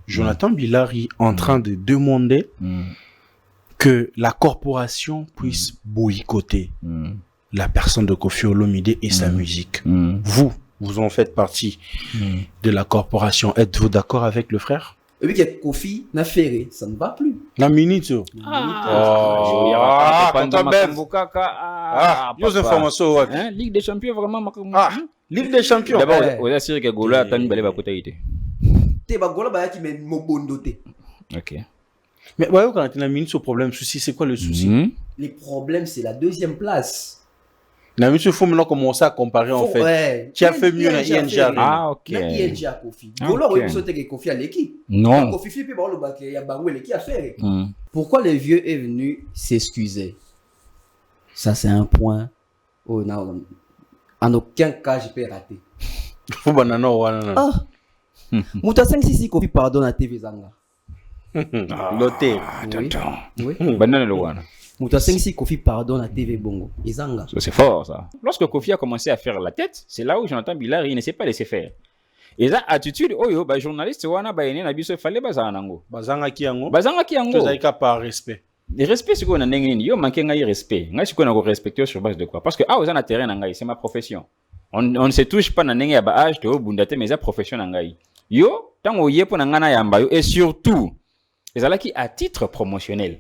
Jonathan Billari en train de demander que la corporation puisse boycotter la personne de Koffi Olomide et sa musique. Vous en faites partie de la corporation. Êtes-vous d'accord avec le frère? Et puis que Koffi n'a fait, ça ne va plus. La minute. Vos informations. Ligue des Champions vraiment. Ligue des Champions. D'abord, vous assurez que Gola a tenu à côté. T'es Gola bah qui met mobondoté. Ok. Mais voyez quand on a minute au problème souci, c'est quoi le souci? Les problèmes, c'est la deuxième place. La minute, il faut maintenant commencer à comparer en fait. Qui a fait mieux dans ING? Ah, ok. Dans ING à Koffi. Gola, oui, vous souhaitez que Koffi a l'équipe. Non. Koffi Flippé, il y a Bangou l'équipe à faire. Pourquoi le vieux est venu s'excuser? Ça, c'est un point. Oh, non. En aucun cas, je peux rater. Faut banana ou banana. Mouta 566 Koffi pardonne à TV Zanga. Loté. Oui. Banana le wana. Mouta 566 Koffi pardonne à TV Bongo. Et Zanga. C'est fort ça. Lorsque Koffi a commencé à faire la tête, c'est là où Jonathan Billari ne s'est pas laissé faire. Et ça attitude oyo ba journaliste wana ba yene na biso fallait bazanango. Bazanga ki yango. Bazanga par respect. Le respect c'est quoi na ndenge nini yo manqué ngai respect. Ngai siko na ko respecter sur base de quoi? Parce que aux na terrain na ngai c'est ma profession. On ne se touche pas na ndenge ya ba âge to bundate mais ça profession na ngai. Yo tango yepo na ngana yamba yo et surtout ezala ki à titre promotionnel.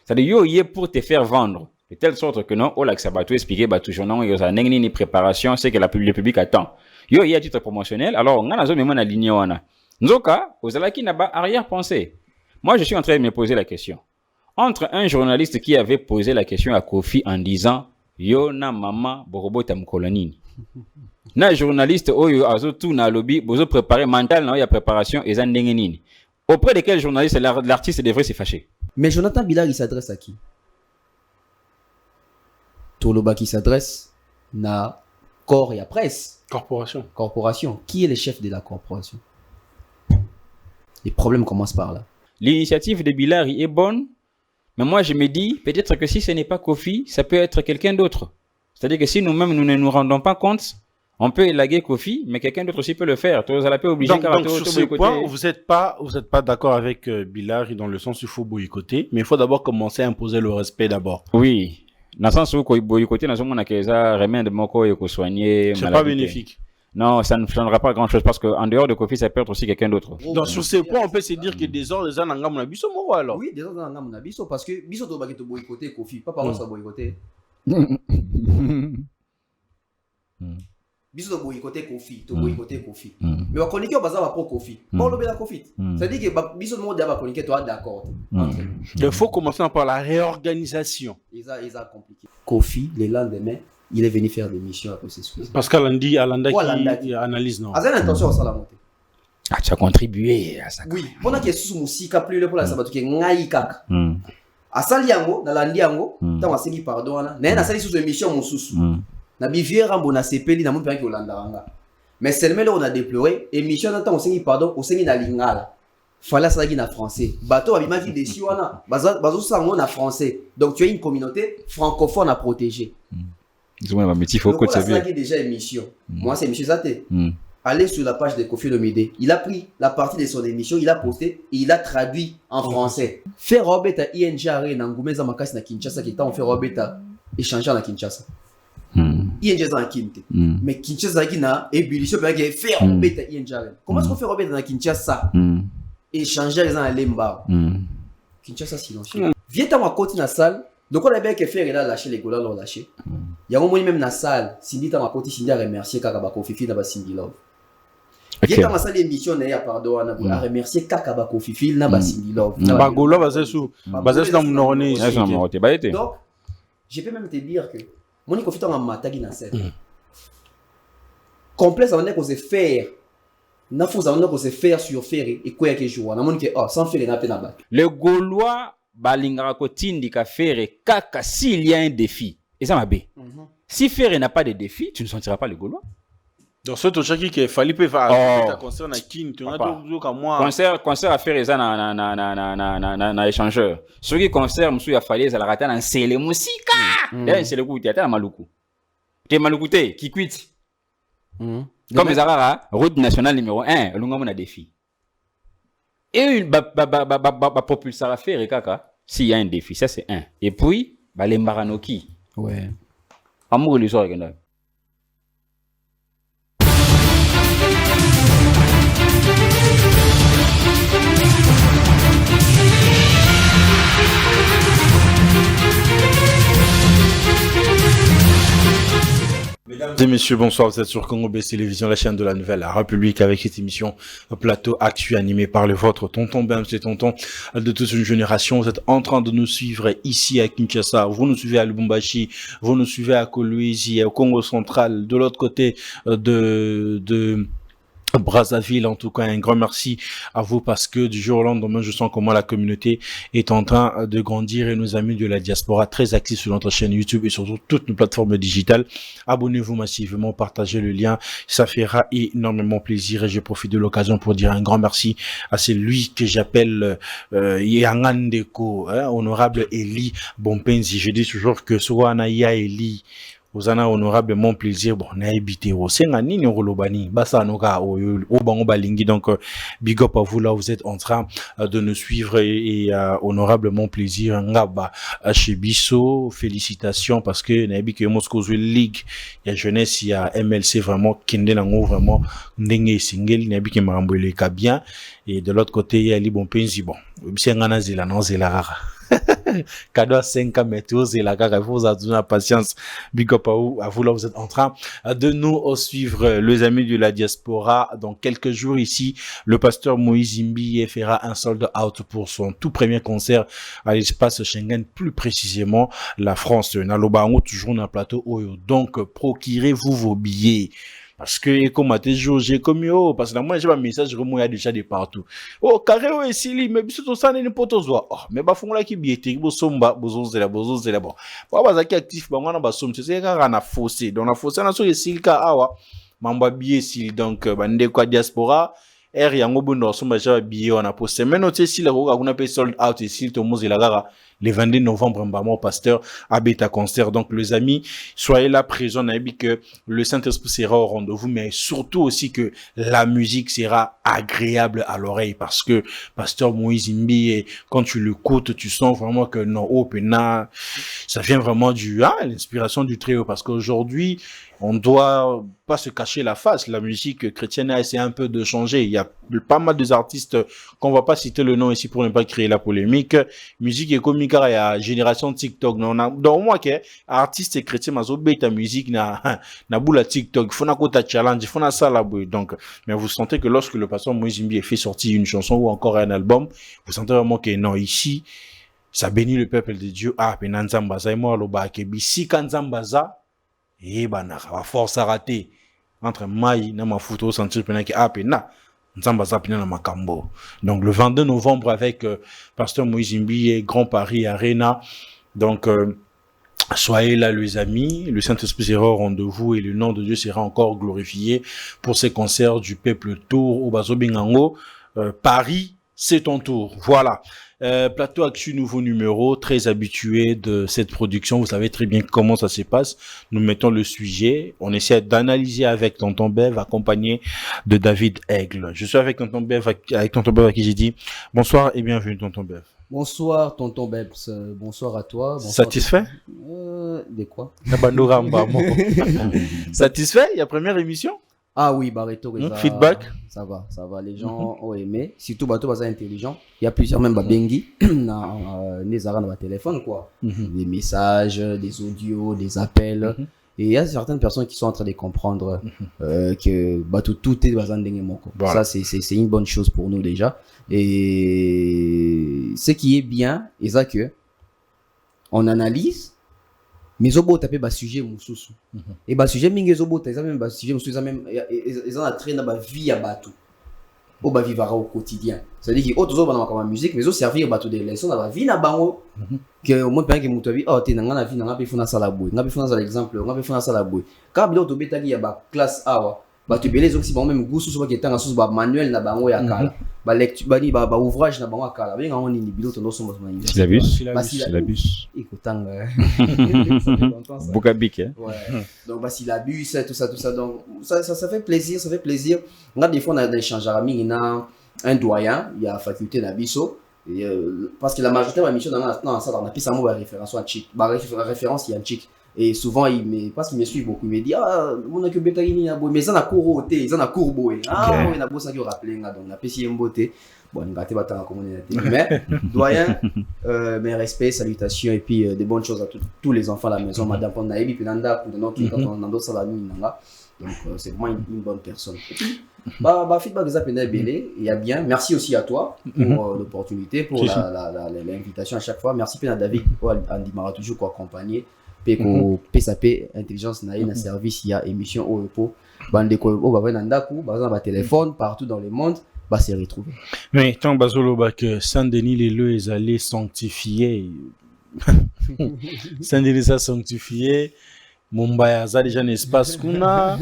C'est-à-dire yo yé pour te faire vendre de telle sorte que non, Olak Sabato expliquer bah toujours non yo ça ndenge nini préparation c'est que le public attend. Yo yé à titre promotionnel alors on a zo même na ligne wana. Nzoka ozala ki na ba arrière-pensée. Moi je suis en train de me poser la question. Entre un journaliste qui avait posé la question à Koffi en disant yo na mama borobota mkolonini. Na journaliste oyo azo tout na lobby bozo préparer mental na ya préparation et ndenge nini. Auprès de quel journaliste l'artiste devrait se fâcher? Mais Jonathan Billari s'adresse à qui? Toloba qui s'adresse na corps et à presse. Corporation. Qui est le chef de la corporation? Les problèmes commencent par là. L'initiative de Billari est bonne, mais moi je me dis, peut-être que si ce n'est pas Koffi, ça peut être quelqu'un d'autre. C'est-à-dire que si nous-mêmes nous ne nous rendons pas compte, on peut élaguer Koffi, mais quelqu'un d'autre aussi peut le faire. Donc sur ce point, vous n'êtes pas d'accord avec Billari dans le sens où il faut boycotter, mais il faut d'abord commencer à imposer le respect d'abord. Oui. Dans le sens où boycotter, dans ce monde, remède moko et soigner. C'est pas bénéfique. Non, ça ne changera pas grand-chose parce qu'en dehors de Koffi, ça peut être aussi quelqu'un d'autre. Donc sur ce point, on peut se dire que des ordres, des anangam na biso moko alors. Oui, des ordres anangam na biso parce que biso to baketo boycotter Koffi, pas par ça boycotter. Biso to boycotter Koffi, to boycotter Koffi. Mais on connaît que baza va pro Koffi. Bon le bela Koffi. Ça dit que biso mo d'aba connaît que toi d'accord. Il faut commencer par la réorganisation. Ils a compliqué. Koffi le lendemain, il est venu faire des missions après s'excuser. Parce qu'Alanda qui analyse non. Azana intention ça la montée. Ah, tu as contribué à ça. Oui, on a qui est sous musika plus le pour la sabato qui ngai kaka. Asali yango na landi yango, tant asengi pardon na. Na sali sous émission mususu. Na biviera mbona sepeli na mpe ki Olanda. Mais seulement là on a déploré émission na tant asengi pardon, asengi na lingala. Fallait ça na français. Bateau abima vi desi wana, bazo sango na français. Donc tu as une communauté francophone à protéger. Dis-moi, mais il faut que ça vienne. Déjà émission. Moi, c'est Michel Zate. Allez sur la page de Koffi Olomide. Il a pris la partie de son émission, il a posté et il a traduit en français. Faire Robert à ING Arena, Ngumeza Makasi na Kinshasa, qui est en fait Robert à échanger na Kinshasa. ING dans Kinte. Mais Kinshasa qui na ébullition pour faire Robert à ING Arena. Comment est-ce qu'on fait Robert dans Kinshasa? Échanger dans Lemba. Kinshasa silencieux. Viens à ma côté dans la salle. Donc on a bien que faire, il a lâché les Gola, l'ont lâché. Il y a un moment même dans la salle, Cindy t'a raconté, Cindy a remercié Kakaba Kofifi dans Cindy Love. Il y a dans la salle d'émission, il y a pardon, on a remercié Kakaba Kofifi dans Cindy Love. Bagola basé sur dans mon orné. Donc, je peux même te dire que mon Kofifi dans Matagi dans cette complexe, on est qu'on se faire. N'a faut savoir qu'on se faire sur faire et quoi que je vois. On a mon que sans faire n'a pas n'a. Le Gaulois balingara kotindi ka faire kaka s'il y a un défi. Et ça m'a bé. Si faire n'a pas de défi, tu ne sentiras pas le Gaulois. Donc ce tochaki qui fallait pas faire concert na kin, tu n'as pas comme moi. Concert à faire ça na échangeur. Ce qui concert monsieur a fallu ça la rater dans c'est les musique. Là c'est le coup tu as maluku. Tu malukuté qui quitte. Comme les Arara, route nationale numéro 1, l'on a défi. Et propulseur à faire, s'il y a un défi, ça c'est un. Et puis, les maranoki. Ouais. Amour les organes. Mesdames et messieurs, bonsoir, vous êtes sur Congo Best Télévision, la chaîne de la Nouvelle République, avec cette émission Plateau Actu animée par le vôtre, Tonton Bem, c'est Tonton de toute une génération. Vous êtes en train de nous suivre ici à Kinshasa, vous nous suivez à Lubumbashi, vous nous suivez à Kolwezi, au Congo central, de l'autre côté de Brazzaville. En tout cas, un grand merci à vous parce que du jour au lendemain, je sens comment la communauté est en train de grandir et nos amis de la diaspora très actifs sur notre chaîne YouTube et surtout toutes nos plateformes digitales. Abonnez-vous massivement, partagez le lien, ça fera énormément plaisir et je profite de l'occasion pour dire un grand merci à celui que j'appelle Yangandeko, honorable Eli Bompenzi. Je dis toujours que Soana Ya Eli Ozana honorablement plaisir bon na habité au senga nini rolobani basa noka o bango balingi. Donc big up à vous là, vous êtes en train de nous suivre et honorablement plaisir ngaba chez Bisso. Félicitations parce que na habité Moscow League il y a jeunesse, il y a MLC vraiment kende nango vraiment ndenge single na habité marambole ka bien. Et de l'autre côté il y a Ali Bompenzi bon senga na zela non zela rara cadeau à 5 météos et la gare, vous avez la patience. Big up à vous là, vous êtes en train de nous suivre, les amis de la diaspora. Dans quelques jours ici, le pasteur Moïse Imbi fera un sold out pour son tout premier concert à l'espace Schengen, plus précisément la France. Nalobango toujours dans le plateau Oyo. Donc, procurez-vous vos billets. Parce que, comme à tes jours, j'ai comme yo, parce que moi, j'ai un message, il y a déjà de partout. Oh, carré, ouais, si, mais bisous, ça n'est pas tout ça. Oh, mais bah, font là qui biété, bo somba, bozo, zela, bon. Bah, bah, qui actif, bah, on a som, c'est quand on a faussé. Donc, on a faussé, on a sur si, ka, awa, mamba bié, si, donc, bah, ndé quoi, diaspora, yango bondo, somba, j'ai bié, on a posté. Mais non, tu sais, si, la roga, on a payé sold out, et si, tout le monde, la gara, le 22 novembre, mon pasteur à Beta Concert. Donc, les amis, soyez là présents. On a dit que le Saint-Esprit sera au rendez-vous, mais surtout aussi que la musique sera agréable à l'oreille parce que pasteur Moïse Imbi, quand tu l'écoutes, tu sens vraiment que non, ça vient vraiment l'inspiration du très haut parce qu'aujourd'hui, on doit pas se cacher la face. La musique chrétienne a essayé un peu de changer. Il y a pas mal d'artistes qu'on va pas citer le nom ici pour ne pas créer la polémique. Musique et comique, il y a génération TikTok. Donc, moi, artiste chrétien, ta musique, na boula TikTok. Il faut na challenge, il faut na ça la boue. Donc, mais vous sentez que lorsque le pasteur Moïse Imbi fait sortir une chanson ou encore un album, vous sentez vraiment que non, ici, ça bénit le peuple de Dieu. Ah, penanzambaza, et moi, loba, kebi, si kanzambaza, et bah, na force à rater entre Maï na ma photo sentir que pena nzambaza pena na makambo. Donc le 22 novembre avec pasteur Moïse Imbi et Grand Paris Arena. Donc soyez là les amis, le Saint-Esprit sera au rendez-vous et le nom de Dieu sera encore glorifié pour ces concerts du peuple tour au Bazobingango. Paris, c'est ton tour. Voilà. Plateau Actu, nouveau numéro, très habitué de cette production. Vous savez très bien comment ça se passe. Nous mettons le sujet. On essaie d'analyser avec Tonton Bev, accompagné de David Aigle. Je suis avec Tonton Bev, à qui j'ai dit bonsoir et bienvenue, Tonton Bev. Bonsoir, Tonton Bev. Bonsoir à toi. Bonsoir satisfait? De quoi? Satisfait? Il y a première émission? Ah oui, Barreto. Feedback? Ça va. Les gens ont aimé. Surtout, Bato Baza intelligent. Il y a plusieurs même Babengi. Nezara dans téléphone, quoi. Des messages, des audios, des appels. Et il y a certaines personnes qui sont en train de comprendre que Bato tout est Baza Ndengemoko. Ça, c'est une bonne chose pour nous déjà. Et ce qui est bien, c'est ça que on analyse. Mais zobo tapé bas sujet mususu et bas sujet mingi zobo tapé même bas sujet mususu même ils ont la traîne dans ba vie à bateau au ba vivre au quotidien. Ça veut dire que autres zobo dans ma musique mais zo servir bateau des leçons dans la vie na bango que au moins pas que mutu oh te nanga na vie nanga pe funa sala boy nanga pe funa sala exemple nanga pe funa sala boy quand bilo to betaki ya ba classe awa ba tu belé zo si bon même goût so qui tanga so ba manuel na bango ya kala ba lecture ba ni ba ouvrage na bango ya kala benga on ni bilo to no so mo syllabus écoutanga Bukabik ouais donc bah syllabus tout ça donc ça fait plaisir on a des fois on a des échanges à mingi na un doyen, il y a faculté Nabiso. Parce que la majorité de la mission dans ça, on a plus un mot référence à chic. Référence, il y a un chic. Et souvent, parce qu'il me suit beaucoup, il me dit mon a que Betaini, mais ça n'a cours au thé, ça n'a cours beau. Ah, on a beau ça qui rappelle, donc on a pu un beauté. Bon, on a gâté la communauté. Mais, doyen, mes respects, salutations, et puis des bonnes choses à tous les enfants à la maison. Madame Pondaïbi, Pinanda, quand on a d'autres salami, donc c'est vraiment une bonne personne. Feedback des appels belé, il y a bien. Merci aussi à toi pour l'opportunité, pour l'invitation à chaque fois. Merci à David, Andy Mara toujours pour accompagner. PSAP intelligence na service il y a émission au repos bande ko o ba nanda ku ba téléphone partout dans le monde ba se retrouver. Mais tant bazolo ba que Saint-Denis les le est allé sanctifier Saint-Denis a sanctifié Mumbai a déjà un espace qu'on a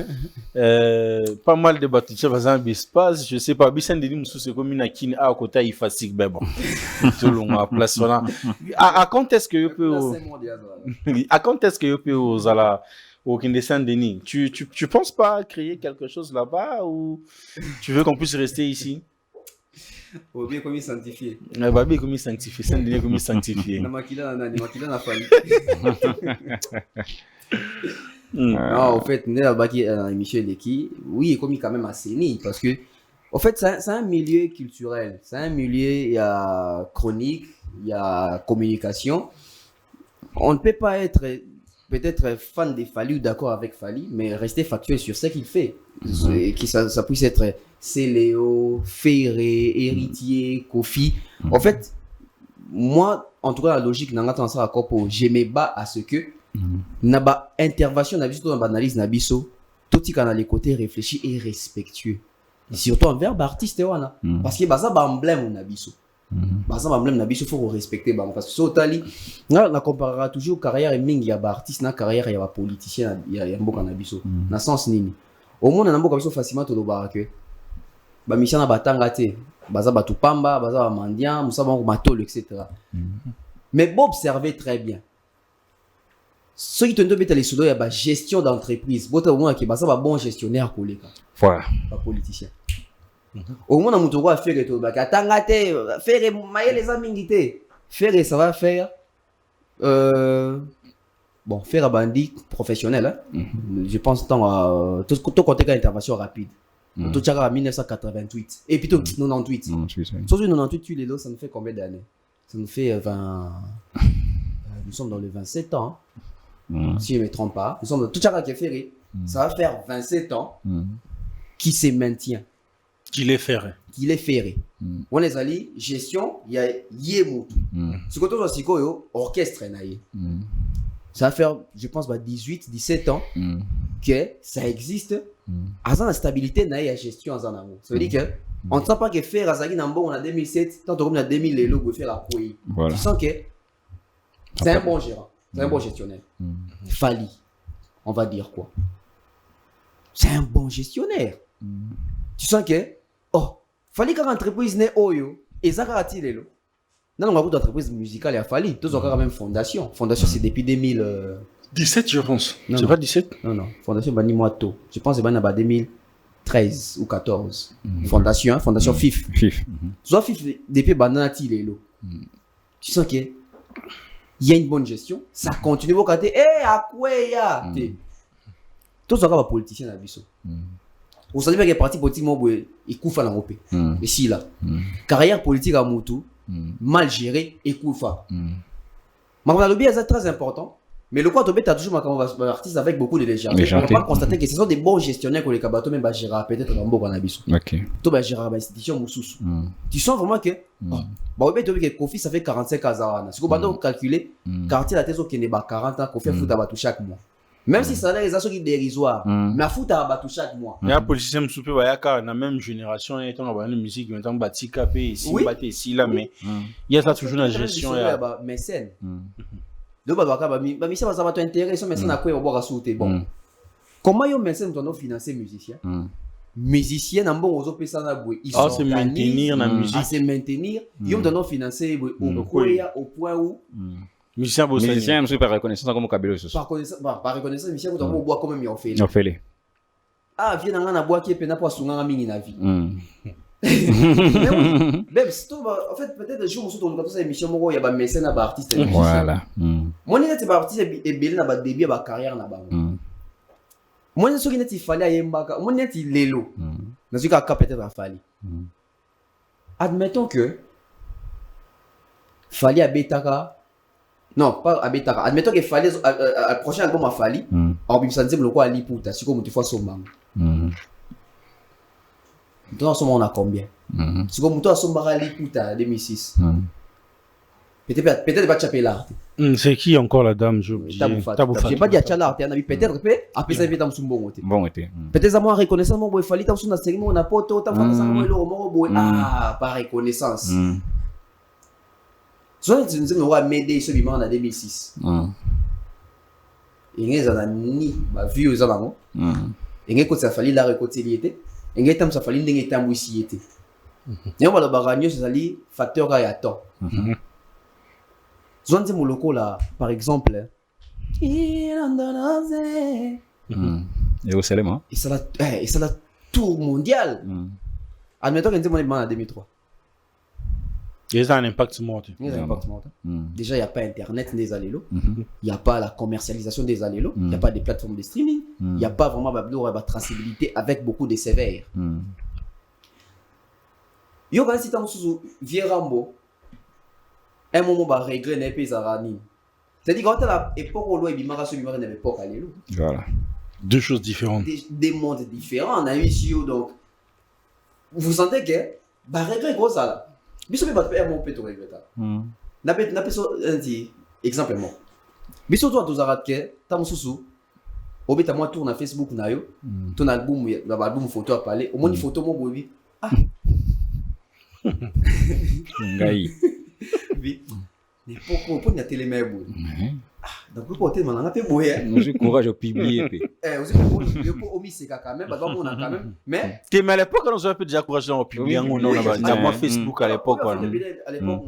pas mal de bâtiments dans un espace je sais pas Saint-Denis musu c'est comme une kine à côté il fatigue ben bon tout long à place voilà à quand est-ce que je peux aux ala au Saint-Denis tu penses pas créer quelque chose là-bas ou tu veux qu'on puisse rester ici? Au bien comme sanctifié. Babi comme sanctifié, Saint-Denis comme sanctifié. Na makila na fali. Non, en fait, nous avons émission Leki, oui, comme quand même assaini parce que, en fait, c'est un milieu culturel, c'est un milieu, il y a chronique, il y a communication. On ne peut pas être peut-être fan de Fali ou d'accord avec Fali, mais rester factuel sur ce qu'il fait. Et que ça puisse être Céléo, Ferré, Héritier, Kofi. En fait, moi, en tout cas, la logique, je me bats à ce que naba intervention na biso dans l'analyse na biso tout qui a les côtés réfléchis et respectueux surtout envers l'artiste wana parce que baza ba emblème na biso baza ba emblème na biso faut respecter ba parce que so tali na comparera toujours carrière et mingi ya ba artiste na carrière ya ba politicien ya mboka na biso na sens nini au moins na mboka biso facilement to ba que ba mission na batanga te baza ba tupamba baza ba mandian musa ba matolo etc. Mais bon observer très bien ceux qui te donnent les sous il y a la gestion d'entreprise. Bon, au moins, qui est un bon gestionnaire, voilà. Pas politicien. Au moins, on va faire les trucs. Tangate, faire les amis, faire ça va faire. Bon, faire un bandit professionnel. Je pense tant tout côté d'intervention rapide. Tout ça en 1988. Et puis tout 98. 98, tu les ça nous fait combien d'années? Ça nous fait 20. Nous sommes dans les 27 ans. Si je ne me trompe pas, nous sommes dans tout ça qui est ferré. Ça va faire 27 ans qui se maintient. Qu'il est ferré. On les alliés, gestion, il y a Yémoutou. Ce que tu as dit, orchestre. Ça va faire, je pense, 18, 17 ans que ça existe. À la stabilité, il y a gestion. Ça veut dire que on ne sent pas que faire Azagi Nambo en 2007, tant qu'on a 2000 les logos faire à Koui. Tu sens que c'est un bon gérant. C'est un bon gestionnaire. Fali, on va dire quoi? C'est un bon gestionnaire. Tu sens que, Fali quand l'entreprise n'est oyo, et ça quand il est là. Non, on a beaucoup d'entreprises musicales et à Fali. Tous ont quand même fondation. Fondation, c'est depuis 2017, je pense. C'est pas 17? Non. Fondation, c'est moi tôt. Je pense que c'est 2013 ou 14. Fondation FIF. Soit FIF, depuis Bananati, il est là. Tu sens que, il y a une bonne gestion, ça continue au côté à quoi ya tout ça va politicien à biso vous savez que les partis politiques ils coufent à l'Europe et si là carrière politique à Moutou mal gérée et koufa mais le bien c'est très important mais le quoi tu as toujours un artiste avec beaucoup de légèreté on va constater que ce sont des bons gestionnaires que les kabato même gérer peut-être dans beaucoup biso tu vas gérer l'institution mususu tu sens vraiment que bah oui, tu vois que Kofi ça fait 45 ans. Si vous avez calculé, quartier la thèse qui n'est pas 40 ans, Kofi fout à battre chaque mois. Même si ça a les assos qui dérisoires, mais à fout à battre chaque mois. Il y a un politicien qui est dans la même génération, il y a une musique, il y a un bâti capé ici, bâti ici, là, mais il y a ça toujours la gestion. Il y a mécène. Donc, mais ça va t'intéresser, mécène à quoi on va sauter. Bon, comment il y a un mécène qui doit financer musicien? Musiciens en bon aux opérations ils sont se maintenir la musique se maintenir ils ont financer au point où musicien je suis pas reconnaissant comme Kabelo ce par reconnaissance musicien on doit boire quand même il fait fait vient dans la bois qui est pena pour sunga mingi na vie Même si en fait peut-être le jour où on a émission il y a des mécènes des artistes. Voilà. Moi ni des artistes et belé na ba début ba carrière na ba. Moi ni soki neti fallait ayembaka, moi neti lelo. Na soki ka peut-être a fallu. Admettons que fallait abetaka. Non, pas abetaka. Admettons que fallait le prochain album a fallu. Alors bim sanze bloko ali puta, siko mutu fois somang. Donc on a combien? Si comme toi somba ali puta 2006. Peut-être pas chapé là. C'est qui encore la dame? J'ai pas dit à Tchala, peut-être après ça vient dans son bon côté. Bon été. Peut-être à moi reconnaissance moi il fallait dans son segment on a pas autant faire ça moi le romo ah par reconnaissance. Soit tu nous aura m'aider ce bimant en 2006. Et les ana ni ba vie aux anamo. Et les côté ça fallait la réconcilier. Et les temps ça fallait ndenge temps ici était. Et on va le baranyo c'est ali facteur à temps. Zonzi Moloko là, par exemple. Et au Salem, et ça la tour mondial. Admettons que nous en 2003. Il y a un impact sur moi. Déjà, il n'y a pas Internet des allélos. Il n'y a pas la commercialisation des allélos. Il n'y a pas des plateformes de streaming. Il n'y a pas vraiment la traçabilité avec beaucoup de sévères. Yo, quand si tu as vieux Rambo, un moment va régler les pays arani. C'est-à-dire quand à l'époque où l'on bimara sur bimara n'avait pas allélo. Voilà. Deux choses différentes. Des mondes différents. On a eu ici donc vous sentez que bah régler gros ça là. Biso ba faire mon péto régler ça. Na peso un exemple moi. Biso toi tous arrêter que ta mususu. Obeta moi tourne na Facebook na yo. Ton album album photo à parler. Au moins une photo mon bobi. Ah. Ngai. Mais pourquoi il y a télé mais boy. Donc pourquoi tu m'en as fait boy. J'ai courage au publier puis. Aussi pour omis c'est quand même, on a quand même. Mais à l'époque on avait un peu déjà courage dans le publier on a moi Facebook à l'époque à l'époque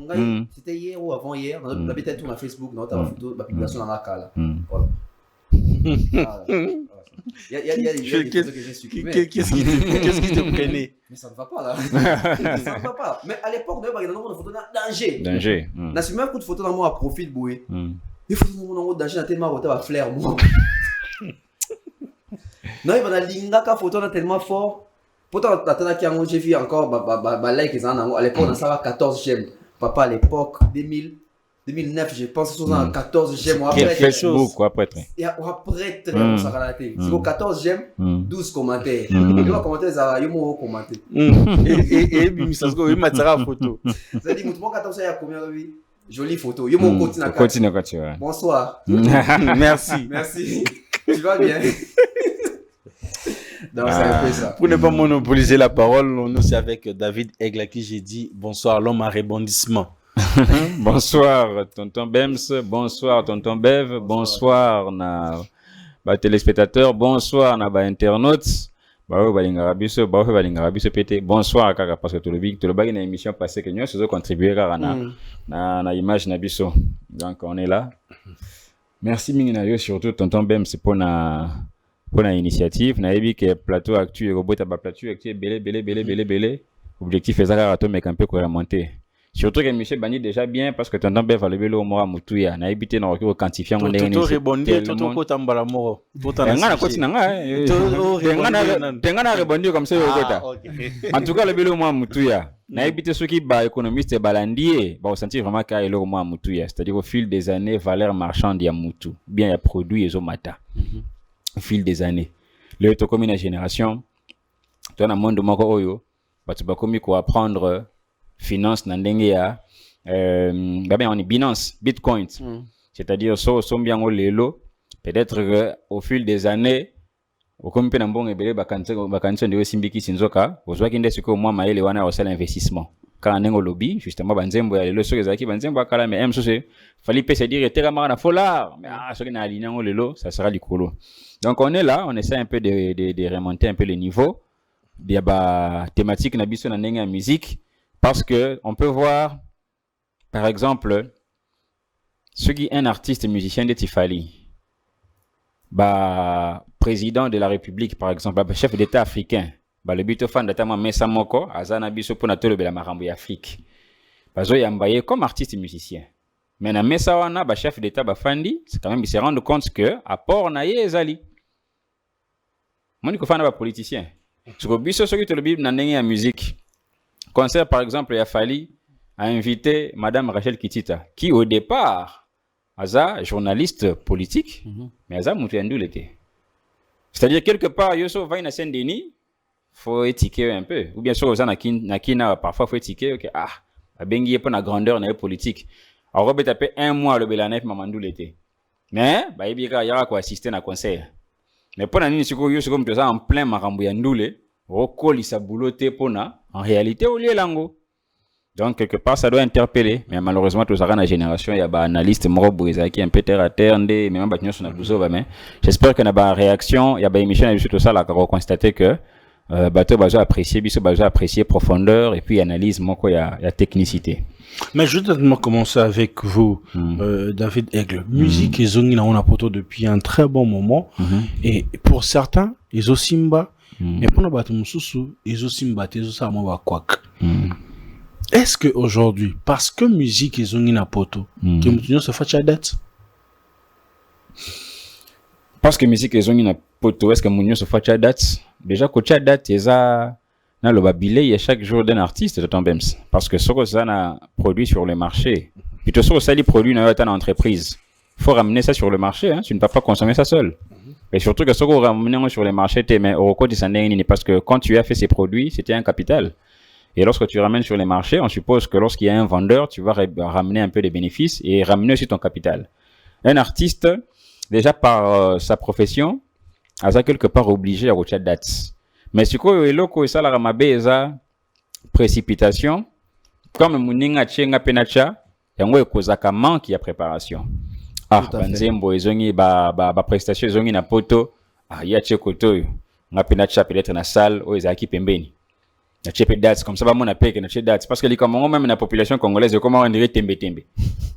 c'était hier ou avant hier, on avait tourné à Facebook, on a photo la publication dans la cala. Voilà. Il y a des choses que j'ai supprimées. Qu'est-ce qui te prenait? Mais ça ne va pas là. Ça ne va pas. Mais à l'époque, on avait une photo danger. Danger. On a supprimé un coup de photo dans moi à profit de bouée. Il faut que nous danger tellement roté à flair moi. Non, il va linga ka photo tellement fort. Pourtant la qui a j'ai vu encore like les en à l'époque on a 14 j'aime. Papa à l'époque 2009 je pense que c'est 14 j'aime après Facebook quoi après et après très ça relaté c'est 14 j'aime 12 commentaires et va commenter ça yo mo commenter et ça se il m'a tiré la photo ça dit mon 14 il y a combien oui jolie photo yo mo continue bonsoir merci tu vas bien. Donc, c'est un peu ça. Pour ne pas monopoliser la parole, nous c'est avec David Aigle à qui j'ai dit bonsoir l'homme à rebondissement. Bonsoir tonton Bems, bonsoir tonton Bev, bonsoir na téléspectateurs, bonsoir na internautes. Balinga biso pété. Bonsoir kaka parce que tout le bag une émission passée que nous avons contribué na image na biso. Donc on est là. Merci Minginayo surtout tonton Bems pour na initiative na yebi que plateau actu et robot ba plateau actu belé objectif ezaka rato mais un peu quoi remonter surtout que monsieur Bani déjà bien parce que tonton Bev va lever le mot à Mutuya na ebité na ko quantifier mon dernier tout rebondir tout ko tambala moro tout ngana ko tinanga ngana rebondir comme ça yokota en tout cas lever le mot à Mutuya na ebité ceux qui ba économiste balandier ba sentir vraiment ka le mot à Mutuya c'est-à-dire au fil des années valeur marchande ya Mutu bien ya produit ezomata au fil des années le to comme une génération toi na monde moko oyo batu ba komi ko apprendre finance na ndenge ya ben on est Binance Bitcoin c'est-à-dire so bien au lelo peut-être que au fil des années au komi pe na mbongo ebele bakanisa ndio simbiki sinzoka ozwa kinde siko moi maele wana au sel investissement quand nengo lobby justement banzembo ya lelo soki zaki banzembo akala mais même chose fallait pas se dire etera mara na folar mais soki na alignan lelo ça sera likolo. Donc on est là, on essaie un peu de remonter un peu le niveau de la thématique na biso na ndenge ya musique parce que on peut voir par exemple ce qui est un artiste musicien de Tifali président de la République par exemple chef d'État africain le bito fan data mesa moko azana biso pour na tolobela makambo ya Afrique bazo yambaye comme artiste et musicien mais na mesa wana ba chef d'état ba fandi c'est quand même ils se rendent compte que apport na ye ezali moni ko fana ba politicien so biso soki tolobi na ndenge ya musique concert par exemple ya Fally a invité madame Rachel Kitita qui au départ aza journaliste politique mais aza mutu ya ndule te. C'est-à-dire quelque part yoso va na scène Denis faut étiquer un peu ou bien sûr aux nakina parfois faut étiquer OK bengi pour na grandeur na politique alors on taper un mois le belanef mamandou l'été mais ba ibika ya ko assister na concert mais pour na nini siko yoso comme ça en plein makambo ya ndule okolisa bouloté pona en réalité au lieu lango donc quelque part ça doit interpeller mais malheureusement tout ça dans la génération il y a ba analyste moro boza qui un peu terre à terre ndé même ba nyonso na buzo ba mais j'espère que na ba réaction il y a ba émission juste tout ça là qu'on constater que bateau bazo apprécier biso bazo apprécier profondeur et puis analyse moko ya technicité. Mais je vais commencer avec vous David Aigle. Musique et zongi na on a poto depuis un très bon moment et pour certains ils osimba et pour na bato mususu ils osimba te zo sa mo ba kwak. Est-ce que aujourd'hui parce que musique et zongi na poto que mutunyo se facha date? Parce que musique et zongi na poto est-ce que mutunyo se facha date? Déjà coach date eza na le babilé et chaque jour d'un artiste de Tombems parce que ce que ça na produit sur le marché plutôt ce que ça les produits dans une entreprise faut ramener ça sur le marché hein tu ne peux pas consommer ça seul et surtout que ce qu'on ramener sur le marché mais au cours de parce que quand tu as fait ces produits c'était un capital et lorsque tu ramènes sur les marchés on suppose que lorsqu'il y a un vendeur tu vas ramener un peu des bénéfices et ramener aussi ton capital. Un artiste déjà par sa profession a quelque part obligé à coach date. Mais ce que eloko esala ramabeza précipitation comme muninga chenga penacha yango ekozaka manque ya préparation banzembo ezongi ba prestation ezongi na poto ya chekoto nga penacha peut-être na salle o ezaki pembeni na chepe dates comme ça ba mona peke na chepe dates parce que les Camerounais même la population congolaise comment on dirait tembe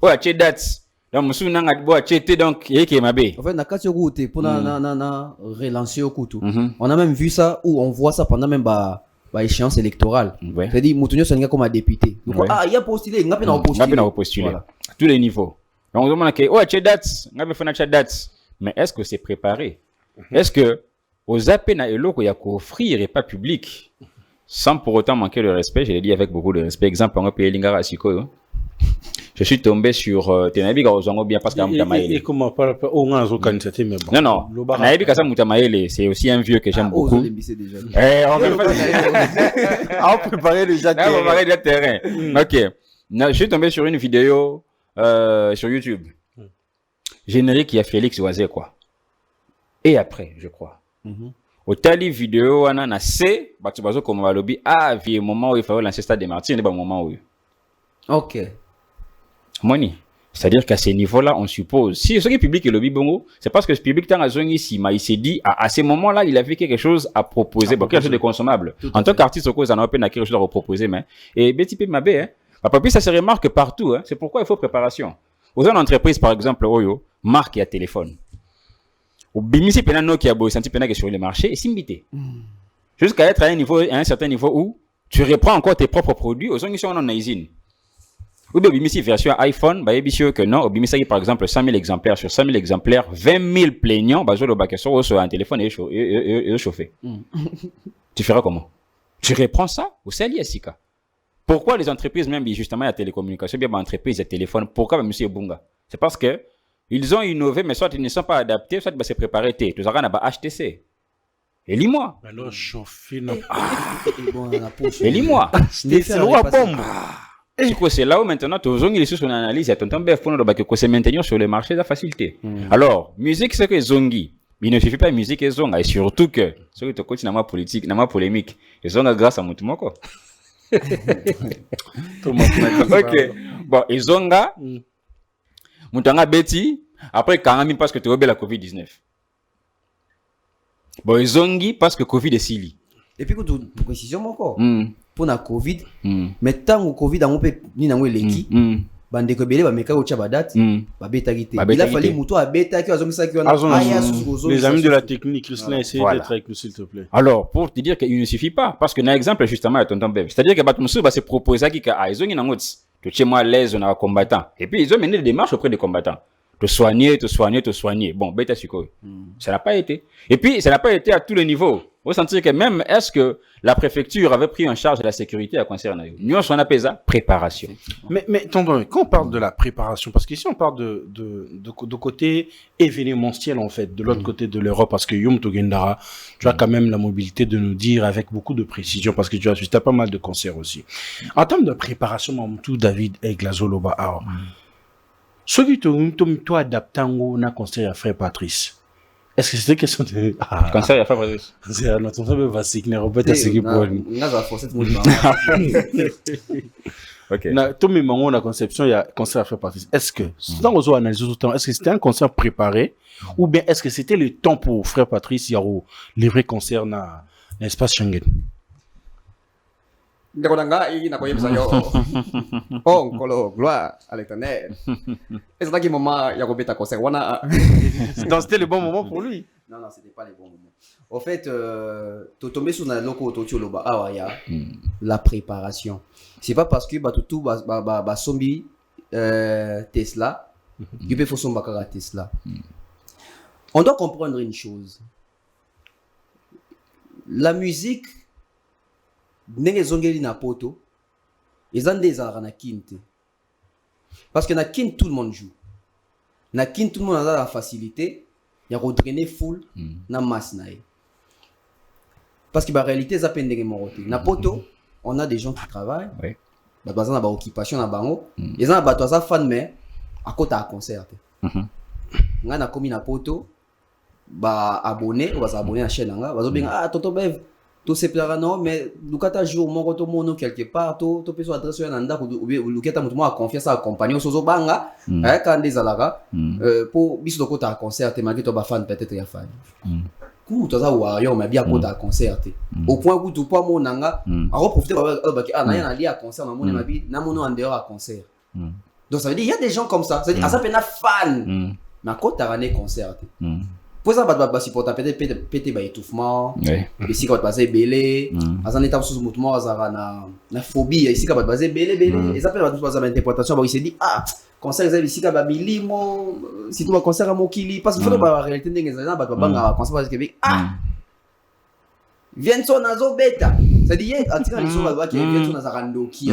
o ya chepe dates donc musu nanga bo chete donc yeke mabe en fait na kati route pour na relancer au couteau on a même vu ça ou on voit ça pendant même ba échéance électorale c'est-à-dire mutunyo songa comme député donc il y a postulé ngapi na postuler à tous les niveaux donc on demande que oh che dates ngapi fona che dates mais est-ce que c'est préparé est-ce que aux appels na eloko ya ko offrir et pas public sans pour autant manquer de respect je l'ai dit avec beaucoup de respect exemple on peut lingara siko je suis tombé sur Tenabi Gaozongo bien parce que Mutamaele. Et comment pas on a organisé mais bon. Non. Naïbi Kasa Mutamaele, c'est aussi un vieux que j'aime beaucoup. On préparait déjà terrain. On préparait déjà terrain. OK. Je suis tombé sur une vidéo sur YouTube. Générique il y a Félix Oisé quoi. Et après, je crois. Au tali vidéo on a C batubazo comme balobi vieux moment où il fallait lancer Stade des Martyrs, n'est pas moment où. OK. Moni. C'est-à-dire qu'à ce niveau-là, on suppose, si ce qui est public et le bibongo, c'est parce que ce public tant ici, il s'est dit, à ces moments-là, il avait quelque chose à proposer, quelque chose de consommable. En tant qu'artiste, au cause, on a quelque chose à proposer, mais, et Betty P. Mabé, puis ça se remarque partout, c'est pourquoi il faut préparation. Aux entreprises, par exemple, Oyo, marque et à téléphone. Au bimisi pena no qui a beau senti pena que sur le marché, et simbité. Jusqu'à être à un certain niveau où tu reprends encore tes propres produits, aux gens qui sont en usine. Ou bien, bimisi version iPhone, bah, sûr que non, bimisi par exemple 100 000 exemplaires sur 100 000 exemplaires, 20 000 plaignants, bah, le bac sur un téléphone et chauffé. Tu feras comment? Tu reprends ça au Sali Sika. Pourquoi les entreprises, même justement, la télécommunication, bien, entreprises et téléphone, pourquoi monsieur Bunga? C'est parce que ils ont innové, mais soit ils ne sont pas adaptés, soit ils se préparer. Tout ça, on a HTC. Et lis-moi. Alors, chauffer, et lis-moi. C'est loin bombe. C'est là où maintenant, tu as les choses qu'on analyse, et tu as se maintenir sur le marché de la facilité. Alors, musique, c'est que Zongi. Il ne suffit pas de musique et Zonga. Et surtout que, ce que tu coaches dans ma politique, dans ma polémique, et Zonga grâce à Moutumoko. Ok. Bon, et Zonga, Moutanga Betty, après, quand même, parce que tu as la Covid-19. Bon, et Zongi, parce que Covid est sili. Et puis, pour précision encore. Pour la Covid, mais tant que Covid a ni na l'équipe, bandeko belé ba meka ocha ba date ba betaki te il a fallu muto a betaki azongisa ki wana les amis de la technique Christian essaye d'être avec nous s'il te plaît. Alors pour te dire qu'il ne suffit pas parce que dans exemple justement tonton Bev c'est-à-dire que Batmusu va se proposer qui ka ils ont une ngoti to chez moi l'aise on a combattant et puis ils ont mené des démarches auprès des combattants te soigner bon beta siko ça n'a pas été et puis ça n'a pas été à tous les niveaux. Vous sentez que même est-ce que la préfecture avait pris en charge la sécurité à concernant nous on appelle ça préparation. Mais tonton, quand on parle de la préparation, parce qu'ici on parle de côté événementiel en fait, de l'autre côté de l'Europe, parce que Yom Togendara, tu as quand même la mobilité de nous dire avec beaucoup de précision, parce que tu as pas mal de concerts aussi. En termes de préparation, Mamoutou David et Glazoloba, ce qui te adaptant na concert à Frère Patrice. Est-ce que c'était question de... Concert à Frère Patrice. C'est notre frère va signer Robert à ce qui pour lui. OK. Na tout mes mango na conception il y a concert à Frère Patrice. Est-ce que dans aux analyses tout temps est-ce que c'était un concert préparé ou bien est-ce que c'était le temps pour Frère Patrice y a livrer concert na l'espace Schengen? Ndekonanga na koyebisa yo. Oh nkolo gloire à l'Éternel. Et c'est là qu'il moment ya kobeta concert wana. C'était le bon moment pour lui. Non, c'était pas le bon moment. Au fait, tu tombé sur la loco autotioloba. Ah ouais, la préparation. C'est pas parce que tout sombi Tesla, il peut faire son bakara Tesla. On doit comprendre une chose. La musique, nenge zongeli na poto, ils ont des arts na kinte. Parce que na kinte tout le monde joue. Na kinte tout le monde a la facilité. Il y a redrené full na masse nae. Parce que la réalité ça peine de moroté. Na poto, on a des gens qui travaillent. Oui. Ba bazana ba occupation na bango. Ils ont ba toza fan mais à côté à concert. Nga na komi na poto ba abonné ou ba abonné à chaîne nga, ba zo benga toto bev. To se plera non mais lukata jour mon roto mono quelque part to peso adresse ya nanda ou lukata mutumo a confiance à accompagner sozo banga quand des alaka pour biso ko ta concert te malgré to ba fan peut-être ya fan ku to za warrior mais bien ko ta concert au point où tout pas mon nanga a reprofiter ba ki na ya na lia concert na mon mabi na mono en dehors à concert donc ça veut dire il y a des gens comme ça dire ça pena fan na ko ta rané concert pour ça ba supporter peut-être péter ba étouffement et si quand passer belé azan état sous mouvement azara na phobie ici quand passer belé et ça peut ba tout ça interprétation ba il se dit concert ça ici quand ba milimo si tu vas concert à mokili parce qu'il faut ba réalité ndenge ça ba banga concert parce que vient son nazo beta ça dit antika les choses qui vient son nazarando qui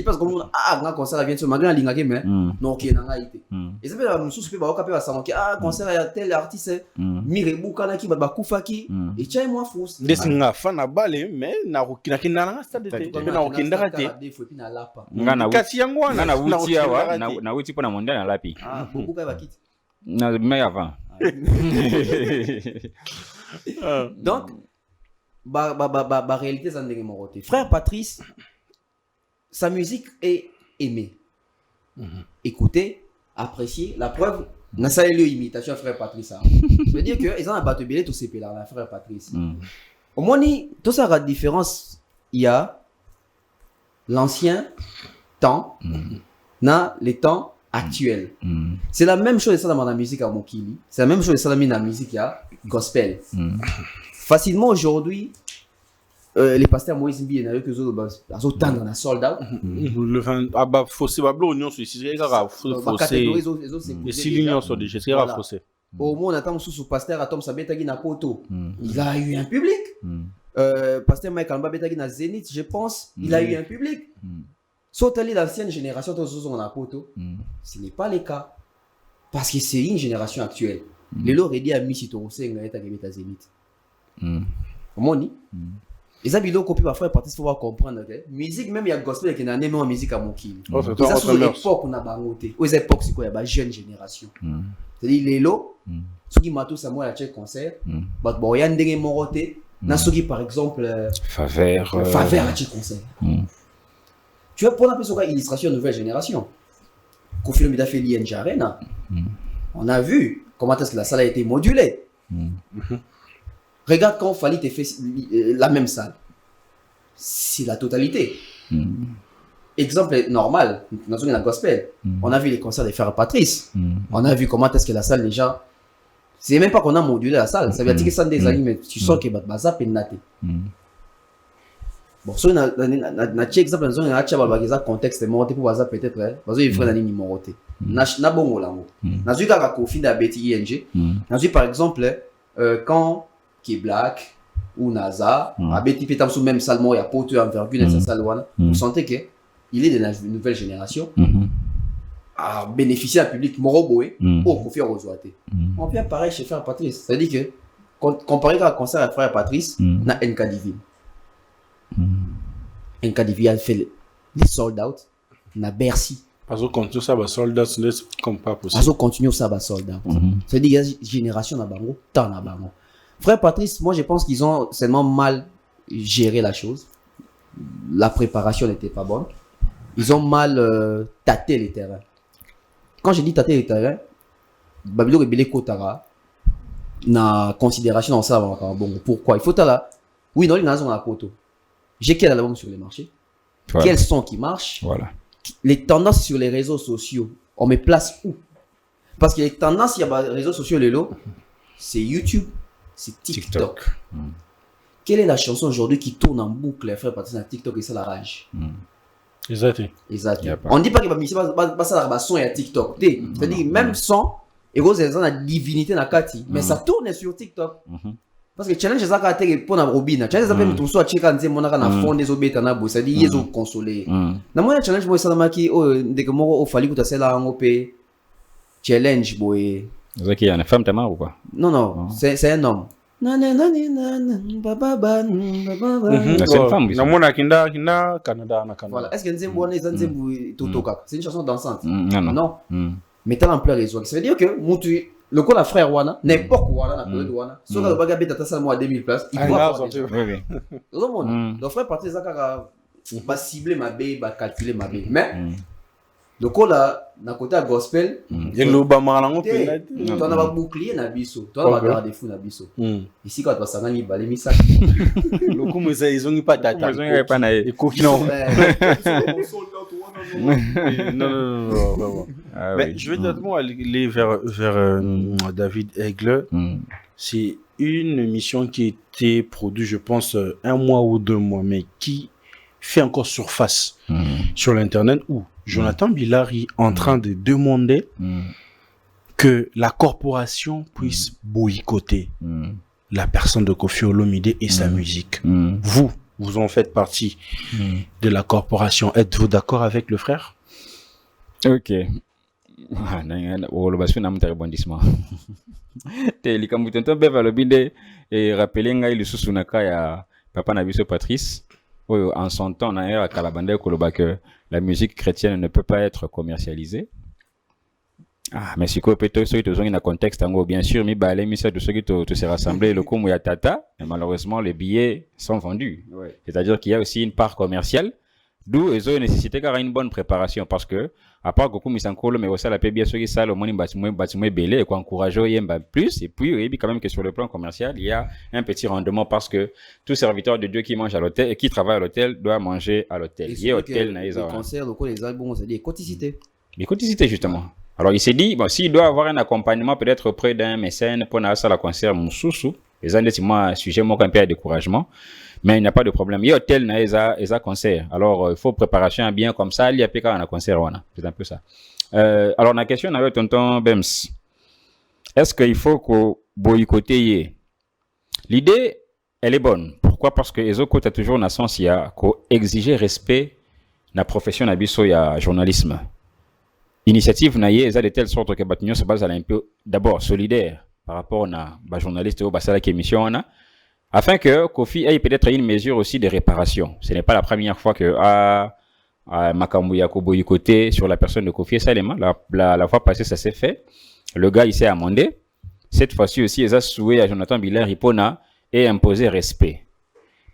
parce que nga concert vient son malgré linga mais non qui na ngaité et ça peut la mususu pe ba okape ba sango concert ya tel artiste mirebuka na ki ba kufaki et tchai moi fous desinga fana bale mais na rokina kinana stade te na rokinda te des fois puis na lapa ngana kasi yango wana na wuti awa na wuti pona mondial na lapi bubuka ba kiti na mais avant donc réalité ça n'est pas Frère Patrice sa musique est aimée écoutez appréciez la preuve n'a ça eu imitation Frère Patrice ça veut dire que ils ont battu belé tout ces là Frère Patrice au moins tout ça la différence il y a l'ancien temps na les temps actuels c'est la même chose ça dans la musique à Mokili c'est la même chose ça dans la musique à gospel facilement aujourd'hui les pasteurs Moïse Mbi et que autres azo tendre na sold out le fin aba fossé ba blo union sur c'est grave fossé et si l'union sur des c'est grave fossé au moins on attend sous pasteur Atom Sabetagi na poto il a eu un public pasteur Mike Amba Betagi na Zénith je pense il a eu un public sauf l'ancienne génération tous on a poto ce n'est pas le cas parce que c'est une génération actuelle les lots rédit à Misito Senga et à Zénith Moni les habitants copient parfois partie faut comprendre que musique même il y a gospel qui n'a même en musique à Mokili ça c'est l'époque on a bangoté aux époques c'est quoi il y a jeune génération c'est-à-dire les lots ceux qui matou ça moi la check concert bah boyan ndenge moroté na ceux qui par exemple faveur à check concert tu vois pour un peu sur illustration nouvelle génération Kofi Olomide a fait l'ING Arena on a vu comment est-ce que la salle a été modulée regarde quand Fally te fait la même salle. C'est la totalité. exemple normal, dans une gospel, on a vu les concerts des frères Patrice. On a vu comment est-ce que la salle, les gens. C'est même pas qu'on a modulé la salle. Ça veut dire que ça des amis, mais tu sens que ça peut nater. Bon, so na exemple dans un contexte monté pour ça peut-être parce qu'il faut la ligne numéroté. Na bongo là. Na vu ka Kofi da Betty ING. Na vu par exemple quand qui est Black ou Naza, a Betty peut-être sous même salle il y a porteur envergure dans sa salle wana. Vous sentez que il est de la nouvelle génération. À bénéficier à public Moroboé pour Kofi Rozoate. On vient pareil chez Frère Patrice. C'est-à-dire que comparé à un concert à Frère Patrice, na NK Divine. NK Divine a fait les sold out, na Bercy. Parce qu'on continue ça, sold out, c'est comme pas possible. Parce qu'on continue ça, sold out. C'est-à-dire qu'il y a une génération na bango, tant na bango. Frère Patrice, moi je pense qu'ils ont seulement mal géré la chose. La préparation n'était pas bonne. Ils ont mal tâté les terrains. Quand je dis tâter les terrains, Babylone et Belé Kotara, na considération dans ça, bon, pourquoi il faut là. Oui, non, il y a un photo. J'ai quel album sur les marchés, voilà. Quels sons qui marchent, voilà. Les tendances sur les réseaux sociaux, on met place où? Parce que les tendances, il y a des réseaux sociaux, c'est YouTube, c'est TikTok. Quelle est la chanson aujourd'hui qui tourne en boucle, frère, parce que TikTok et ça la rage? Exact. On ne dit pas que la son est à TikTok. C'est-à-dire même son, et vous avez la divinité dans Kati, mais ça tourne sur TikTok. Parce que challenge ça ka pour na robina challenge ça peut tout soit cheka nze mona na fond des obeta na bo ça dit yezo consoler na moi challenge moi ça maki de que moi au fali kuta sela ngo pe challenge boy zaki yana femme ta ou quoi non c'est un homme non baba c'est une femme na mona kinda Canada na Canada voilà est-ce que nze mbona ça nze totoka c'est une chanson dansante non mais t'as l'ampleur réseau ça veut dire que mutu le coup la frère wana n'importe quoi na période wana so ka baga beta ça moi 2000 places il doit avoir le frère parti ça va cibler ma baie va calculer ma baie mais le coup là na côté gospel il lo ba malango pe toi na ba bouclier na biso toi na garder fou na biso ici quand toi ça ngani balé misa le coup mais ils ont pas data ils ont pas na et non non. Mais je vais directement aller vers David Aigle. C'est une émission qui a été produite, je pense, 1 mois ou 2 mois, mais qui fait encore surface sur l'internet où Jonathan Billard est en train de demander que la corporation puisse boycotter la personne de Koffi Olomide et sa musique. Vous en faites partie de la corporation. Êtes-vous d'accord avec le frère? Ok. Rebondissement. Et rappeler le sous-sunaka ya Papa Nabiso Patrice. En son temps, on a à Kalabande que la musique chrétienne ne peut pas être commercialisée. Mais si peut être dans un contexte, bien sûr, mais les de ceux qui se rassemblent, le coup ya tata, et malheureusement, les billets sont vendus. Ouais. C'est-à-dire qu'il y a aussi une part commerciale, d'où ils ont nécessité car une bonne préparation, parce que, à part que comme ils s'encoulent, mais aussi la paix bien sûr, ça, le monde bâtiment belé, et qu'on encourage plus, et puis, et puis quand même que sur le plan commercial, il y a un petit rendement parce que tout serviteur de Dieu qui mange à l'hôtel et qui travaille à l'hôtel doit manger à l'hôtel. Il y a hôtel, les concerts, les albums, c'est des coticités. Les coticités, justement. Alors, il s'est dit, bon, s'il doit avoir un accompagnement peut-être auprès d'un mécène pour aller à la concert Moussoussou, les années, c'est moi, sujet, moi, un peu de découragement, mais il n'y a pas de problème. Il y a hôtel, il y a concert. Alors, il faut préparation bien comme ça, il y a pas un concert, c'est un peu ça. Alors, la question, on avait tonton Bems. Est-ce qu'il faut qu'on boycotter? L'idée, elle est bonne. Pourquoi? Parce que les autres, toujours dans sens, il y a qu'on exiger respect de la profession d'abisso, il y a journalisme. Initiative naie de telle sorte que Batignon se base un peu d'abord solidaire par rapport à la journaliste au Bassala qui émission afin que Kofi ait peut-être une mesure aussi de réparation. Ce n'est pas la première fois que Makamouya boycotté sur la personne de Kofi Salema. La fois passée ça s'est fait. Le gars il s'est amendé. Cette fois-ci aussi ils ont souhaité à Jonathan Billard Ripona et imposer respect.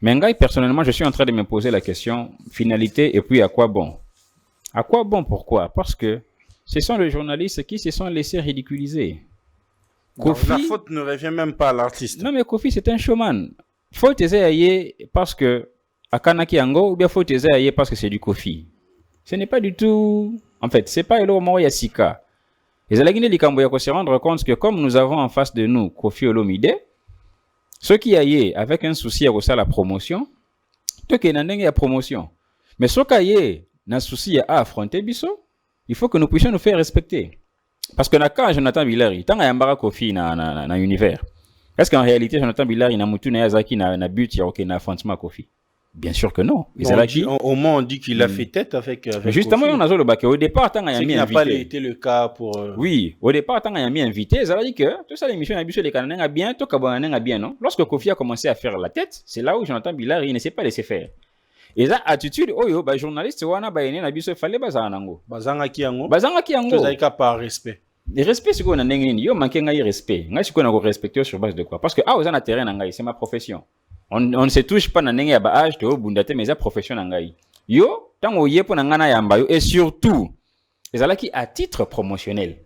Mais personnellement je suis en train de me poser la question finalité et puis à quoi bon? À quoi bon? Pourquoi? Parce que ce sont les journalistes qui se sont laissés ridiculiser. Kofi, la faute ne revient même pas à l'artiste. Non, mais Kofi, c'est un showman. Faute est parce que à Kanaki Ango, ou bien faute est parce que c'est du Kofi. Ce n'est pas du tout... En fait, c'est pas Elo Moro Yassika. Et Zalagine Likambo se rendre compte que comme nous avons en face de nous Koffi Olomide, ceux qui aillent avec un souci à ça la promotion, toi qui n'en la promotion. Mais ceux qui aillent un souci à affronter Bisso, il faut que nous puissions nous faire respecter. Parce que quand Jonathan Billari, tant qu'il y a un Koffi dans l'univers, est-ce qu'en réalité Jonathan Billari n'a mutu na yazaki na but ya na affrontement Koffi? Bien sûr que non. Au moins, on dit qu'il a fait tête avec justement, on a dit le bac. Au départ, tant qu'il y a mis invité. Ce n'a pas été le cas pour... Oui, au départ, tant qu'il y a mis invité, ça veut dire que tout ça, l'émission a les Canadiens a bien, tout Kabouanen a bien, non? Lorsque Koffi a commencé à faire la tête, c'est là où Jonathan Billari, il ne s'est pas laissé faire. Et ça, attitude, journaliste, wana baïné, na biso, fallait bazanango. Bazanga kiango. Bazanga kiango. Tout ça, par respect. Le respect, c'est qu'on a n'engini. Yo, manqué ngai respect. Ngai, c'est qu'on a respecté sur base de quoi? Parce que, aux an a terrain ngai, c'est ma profession. On ne se touche pas dans n'engi âge de bundate mais c'est profession ngai. Yo, tant o yé pour n'angana yamba yo, et surtout, les ala qui à titre promotionnel.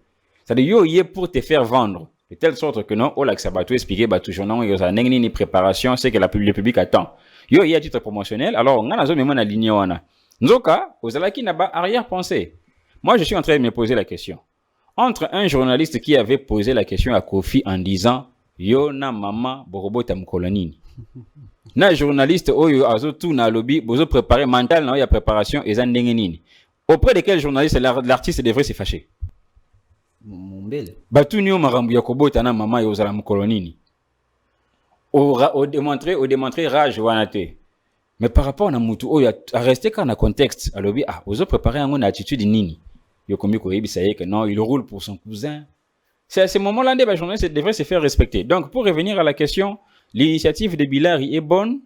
C'est-à-dire, yo yé pour te faire vendre. De telle sorte que non, Olak Sabato expliqué, bah, toujours non, yo, ça n'engi ni préparation, c'est que le public attend. Yo yé à titre promotionnel, alors, on a zo même na ligne wana. Nzoka, aux ala qui n'a pas arrière-pensée. Moi, je suis en train de me poser la question. Entre un journaliste qui avait posé la question à Koffi en disant yo na mama borobo tamkolonini. Na journaliste oyo azo tout na lobby bozo préparer mental na ya préparation et nini. Auprès de quel journaliste l'artiste devrait se fâcher? Mombele. Batu ni o marambu ya kobota na mama yo zala mkolonini. Au démontrer rage wanate. Mais par rapport na mutu oyo a rester quand na contexte à lobby ozo préparer une attitude nini. Yo komi ko yebi ça y est que non, il roule pour son cousin. C'est à ce moment-là que les journalistes devraient se faire respecter. Donc, pour revenir à la question, l'initiative de Billari est bonne,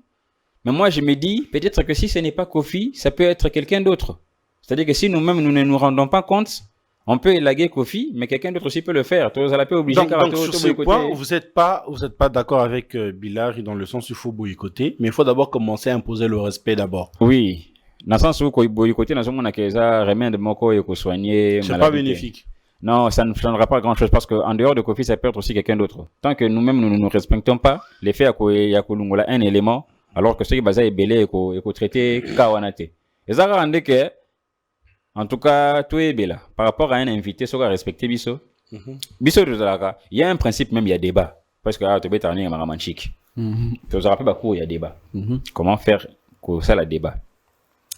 mais moi je me dis, peut-être que si ce n'est pas Koffi, ça peut être quelqu'un d'autre. C'est-à-dire que si nous-mêmes nous ne nous rendons pas compte, on peut élaguer Koffi, mais quelqu'un d'autre aussi peut le faire. Donc, sur ce point, vous n'êtes pas d'accord avec Billari dans le sens où il faut boycotter, mais il faut d'abord commencer à imposer le respect d'abord. Oui. Dans le sens où boycotter, dans ce moment, il y a remède moko et soigner. C'est pas bénéfique. Non, ça ne changera pas grand-chose parce qu'en dehors de Koffi, ça peut être aussi quelqu'un d'autre. Tant que nous-mêmes, nous ne nous respectons pas, l'effet à Kolungola un élément, alors que ceux qui basent à belé et traité Kawanate. Et ça rend que, en tout cas, tout est bela. Par rapport à un invité, ça va respecter Bisso. Bisso, il y a un principe même, il y a débat. Parce que, tu peux un maramanchik. Tu te rappelles, il y a débat. Comment faire ça, le débat?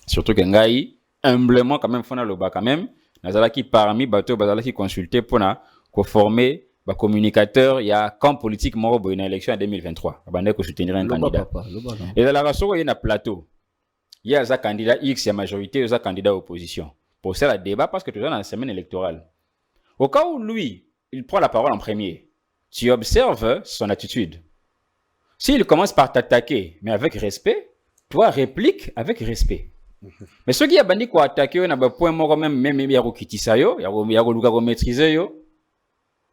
Surtout que Ngaï, humblement, quand même, Fona Loba, quand même, Nazalaki parmi bateau Bazalaki consulté pour former les communicateurs. Il y a camp politique mort pour une élection en 2023. Abandé que soutenir un candidat. Et dans la raison, il y a un plateau. Il y a un candidat X, il y a majorité, il y a un candidat opposition. Pour ça, le débat, parce que tu es dans la semaine électorale. Au cas où lui, il prend la parole en premier, tu observes son attitude. S'il commence par t'attaquer, mais avec respect, toi réplique avec respect. Mais ceux qui a bandit quoi attaquer on a pas point mort même ya ko kitisa yo ya ko luka ko maîtriser yo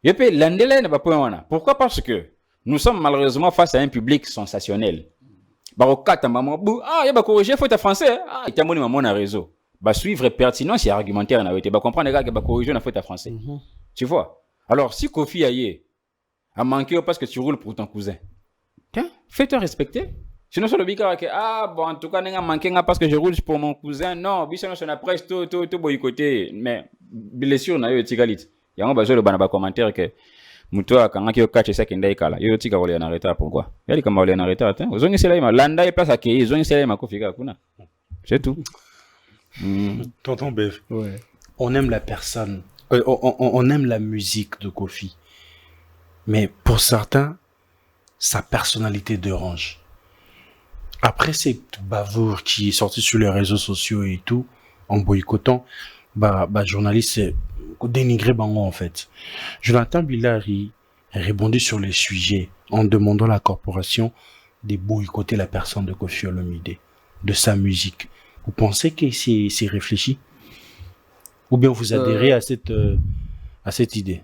yepe landele na pas point wana. Pourquoi? Parce que nous sommes malheureusement face à un public sensationnel. Ba ko kata maman ya ba corriger faute français il t'a moni maman na réseau ba suivre pertinence et argumentaire na été ba comprendre que ba corriger na faute français. Tu vois? Alors si Koffi aye a manqué parce que tu roules pour ton cousin, tiens, fais-toi respecter. Sinon, sur le bika, bon, en tout cas, n'a manqué parce que je roule pour mon cousin. Non, sinon, on a presque tout boycotté. Mais, blessure, n'a eu tigalit. Il y a un besoin de banaba commentaire que, Moutoua, quand on a catché ça, qu'il y a kala. Il y a tika volé en arrêt, pourquoi? Il y a comme volé en arrêt, attends. Aux ongi c'est là, landa et place à qui, ils ont c'est là, ma kofika, kuna. C'est tout. Tonton Bev. Ouais. On aime la personne. On aime la musique de Koffi. Mais pour certains, sa personnalité dérange. Après cette bavoure qui est sortie sur les réseaux sociaux et tout, en boycottant, journaliste, c'est dénigré bango en fait. Jonathan Billari répondit sur les sujets en demandant à la corporation de boycotter la personne de Koffi Olomide, de sa musique. Vous pensez que c'est réfléchi? Ou bien vous adhérez à cette idée?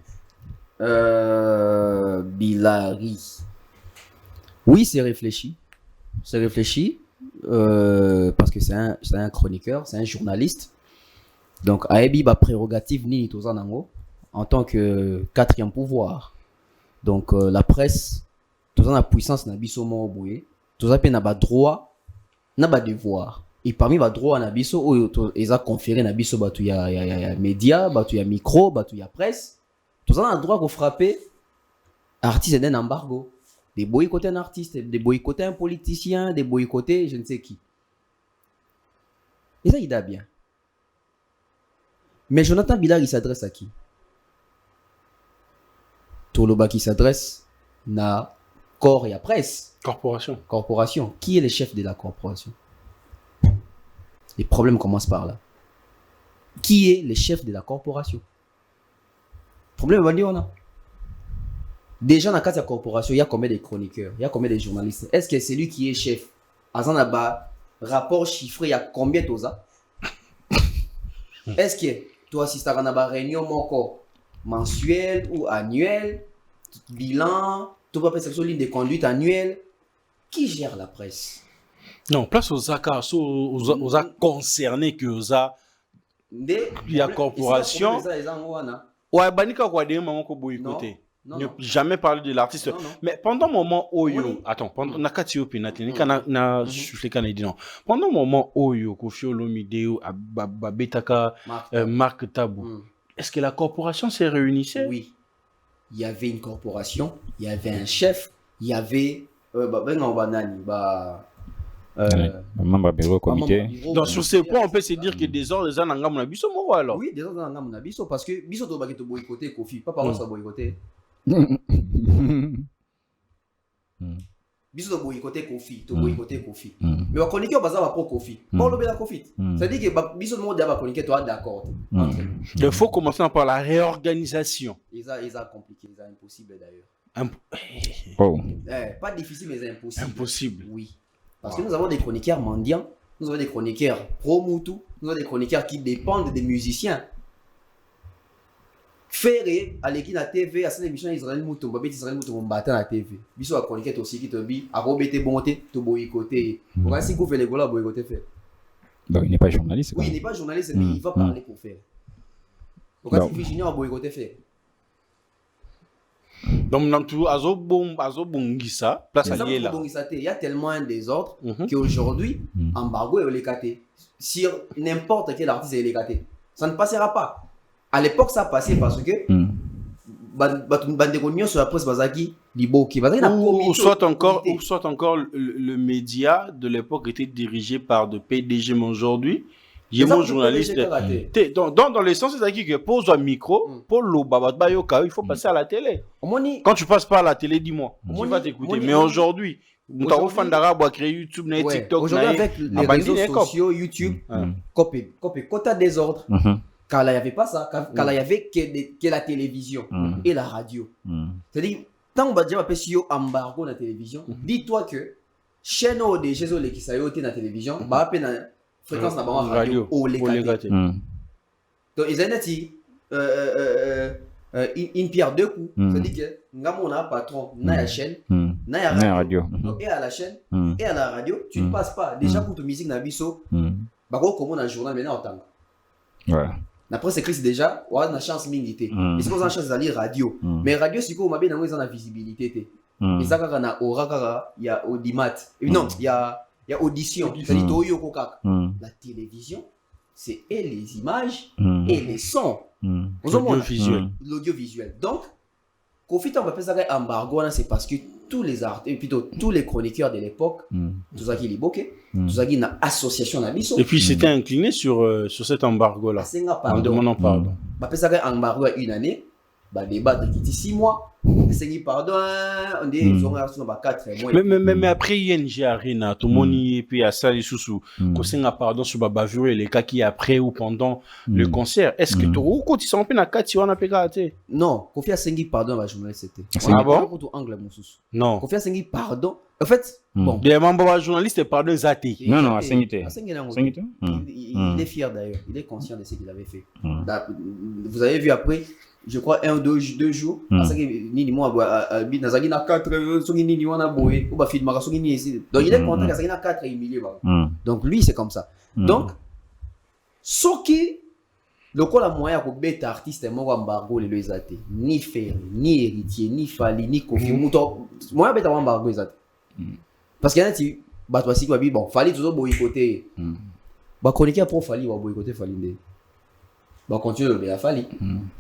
Billari. Oui, c'est réfléchi. C'est réfléchi parce que c'est un chroniqueur, c'est un journaliste. Donc, Aebi ba prérogative ni tozanango en tant que quatrième pouvoir. Donc, la presse, toza na puissance na biso mo boye, toza pe na ba droit, na ba devoir. et parmi les droits na biso ils ont conféré na biso batu ya média batu ya micro batu ya presse tous on a le droit de frapper artiste d'un embargo, de boycotter un artiste, de boycotter un politicien, de boycotter je ne sais qui. Et ça il a bien. Mais Jonathan Billard il s'adresse à qui? Toloba qui s'adresse na corps et à presse. Corporation. Qui est le chef de la corporation? Les problèmes commencent par là. Qui est le chef de la corporation? Problème, on a. Déjà, dans la corporation, il y a combien de chroniqueurs? Il y a combien de journalistes? Est-ce que c'est lui qui est chef? À un rapport chiffré, il y a combien de ça? Est-ce que toi, si tu as une réunion mensuelle ou annuelle, bilan, tu peux faire une ligne de conduite annuelle? Qui gère la presse? Non, place aux accords, aux concernés que la corporation. Ouais, banika kwa de maman ko boycotter. Ne jamais parler de l'artiste. Mais pendant un moment oyo, attends, pendant nakati opinati ni na souffler canadien non. Pendant un moment oyo Koffi Olomide ou Babetaka Marc Tabou. Est-ce que la corporation s'est réunissée? Oui. Il y avait une corporation, il y avait un chef, il y avait donc sur ces points on peut se dire que des ordres des anangam na biso mo alors. Oui, des ordres anangam na biso parce que biso to ba ke to boycotter Koffi, pas par ça boycotter. Biso to boycotter Koffi, to boycotter Koffi. Mais on connaît que baza ba pro Koffi. Pas le bela Koffi. Ça dit que biso mo da ba connaît que toi d'accord. Il faut commencer par la réorganisation. Ils a compliqué, ils a impossible d'ailleurs. Pas difficile mais impossible. Impossible. Oui. Parce que nous avons des chroniqueurs mendiants, nous avons des chroniqueurs pro-Moutou, nous avons des chroniqueurs qui dépendent des musiciens. Ferré, à l'équipe de la TV, à cette émission, Israël Moutou, Israël Moutou, on battait à la TV. Biso a chroniqueur aussi qui te dit, à rebêter bonté, te boycotter. Pourquoi si vous faites les gars là, boycotter faire? Donc il n'est pas journaliste. Oui, il n'est pas journaliste, mais il va parler pour faire. Pourquoi si Virginie a boycotté faire? Donc, dans tout, Azobongisa, place à Yéla. Il y a tellement un désordre qu'aujourd'hui, embargo est écarté. Sur n'importe quel artiste est écarté. Ça ne passera pas. À l'époque, ça passait parce que Bandegonion sur la presse Bazaki, Liboki, ou soit encore le média de l'époque était dirigé par de PDG, mais aujourd'hui, il y a mon journaliste. Dans le sens, c'est que pose un micro, pour le babayoka, il faut passer à la télé. Quand tu passes pas à la télé, dis-moi, qui va t'écouter. Mais aujourd'hui, nous avons fait d'arabe à créer YouTube, TikTok. Aujourd'hui, avec les réseaux sociaux, YouTube, copie, quand tu as désordre, quand il n'y avait pas ça, quand il n'y avait que la télévision et la radio. C'est-à-dire, tant que tu as un embargo dans la télévision, dis-toi que chaîne de Jésus qui s'est dans la télévision, fréquence na bango radio au légaté. Donc ils ont dit une pierre deux coups. C'est-à-dire que ngamo na patron na la chaîne, na la radio. Donc et à la chaîne et à la radio, tu ne passes pas déjà pour ta musique na biso. Bako comme on a journal maintenant en temps. Ouais. Après c'est Chris déjà, on a chance milité. Et c'est qu'on a chance d'aller radio. Mais radio c'est quoi mabé na ils ont la visibilité. Et ça quand na aura kaka, il y a audimat. Non, il y a audition, c'est-à-dire la télévision, c'est et les images et les sons. L'audiovisuel. Donc, Koffi on va faire ça embargo, c'est parce que tous les artistes, plutôt tous les chroniqueurs de l'époque, tout ça qui est libéré, tout ça qui est une association à Bisso. Et puis c'était incliné sur cet embargo-là. En demandant pardon. On va faire ça embargo à une année, débat de 6 mois. C'est pardon, on dit ils ont 4 mois. Mais après ING Arena, tout le monde y est puis à ça les sous qu'on s'est pardon sur Babavure les cas qui après ou pendant le concert. Est-ce que tu ou quand ils sont en peine à 4 tu en as pégaté? Non, Koffi a sengi pardon à la journaliste c'était. Ah bon? Angle mon sous. Non. Koffi a sengi pardon. En fait, bon. Les membres journalistes pardon Zati. Non, à Sengité. Il est fier d'ailleurs, il est conscient de ce qu'il avait fait. Vous avez vu après je crois 1 ou 2 jours parce que ni moi nazaki na 4 soki ni wana boye ou ba film mara soki ni ici donc il est content que ça na 4 humilié donc lui c'est comme ça donc soki lokola moyen ko beta artiste moko embargo le ezate ni Ferré ni Héritier ni Fally ni Koffi muto moyen beta embargo ezate parce que là tu bato basi kwa bi bon Fally toujours boycotter ba chroniquer pour Fali wa boycotter Fali ndé ba continuer le bien Fali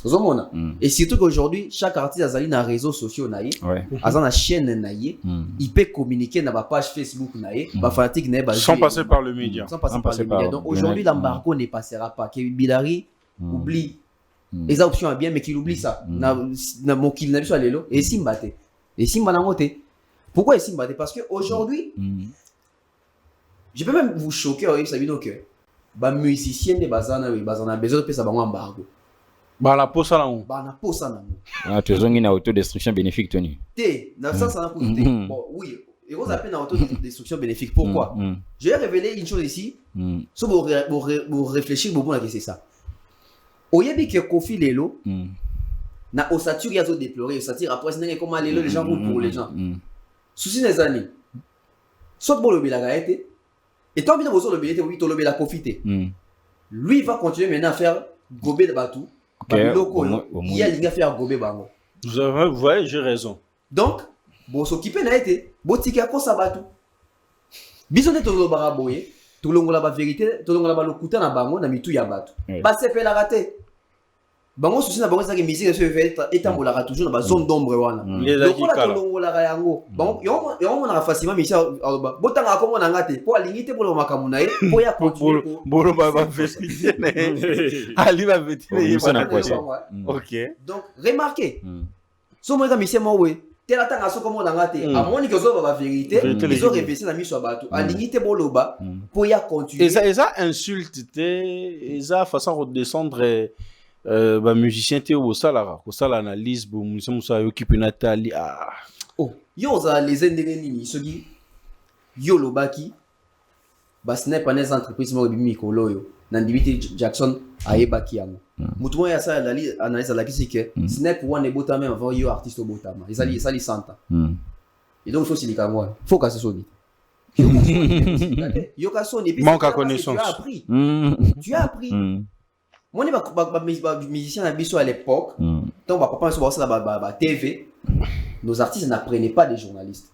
ozomona et surtout qu'aujourd'hui chaque artiste azali na réseaux sociaux naïe azana na chaîne naïe il peut communiquer na ba page Facebook naïe ba fanatique naïe ba sans passer par le média donc aujourd'hui l'embargo ne passera pas que Bilari oublie les options bien mais qu'il oublie ça na mon qu'il n'a pas lelo et Simbate et Simba na ngote pourquoi Simbate parce que aujourd'hui je peux même vous choquer oui Sabino que ba musicien de bazana besoin de pesa bango embargo ba la posa la on ba na posa na ah tu zongi na autodestruction bénéfique Tony té na ça na coûté bon oui et vous appelez na autodestruction bénéfique pourquoi je vais révéler une chose ici so pour réfléchir beaucoup là que c'est ça oyebi que Kofi Lelo na osature ya zo déplorer osature après c'est comment lelo les gens roulent pour les gens souci des années soit pour le bilagaete et tant bien vous le billet oui to le la profiter lui va continuer maintenant à faire gober de batou loko il y a linga faire gober bango vous voyez j'ai raison donc bon s'occuper na été botiki ko sabatu biso ne to lo baraboye to longola ba vérité to longola ba lokuta na bango na mitu ya bato ba sepela raté bango souci na bango ça que musique se fait etambola toujours dans ba zone d'ombre wana lokola to longola yango bango yo na facilement musique botanga ko mona ngate po alingite pour le makamu na ye po ya continuer bolo ba vérité ali ba vérité OK donc remarquez so moi ka musique mo we tela tanga so comme ngate amoni que zo ba vérité ils ont répété na miso bato alingite boloba po ya continuer et ça insulte et ça façon redescendre ba musicien te au sala analyse bo musicien musa occupe Nathalie oh yo za les endenge nini soki yo lobaki ba snap anes entreprise mo bi mikolo yo na ndibiti Jackson ayebaki yango mutu mo ya sa analyse la kisi que snap one bota même avant yo artiste botama ezali santa et donc faut silika moi faut ka se soni yo ka soni manque à connaissance tu as appris moi les musiciens à biso à l'époque donc papa so ba TV nos artistes n'apprenaient pas des journalistes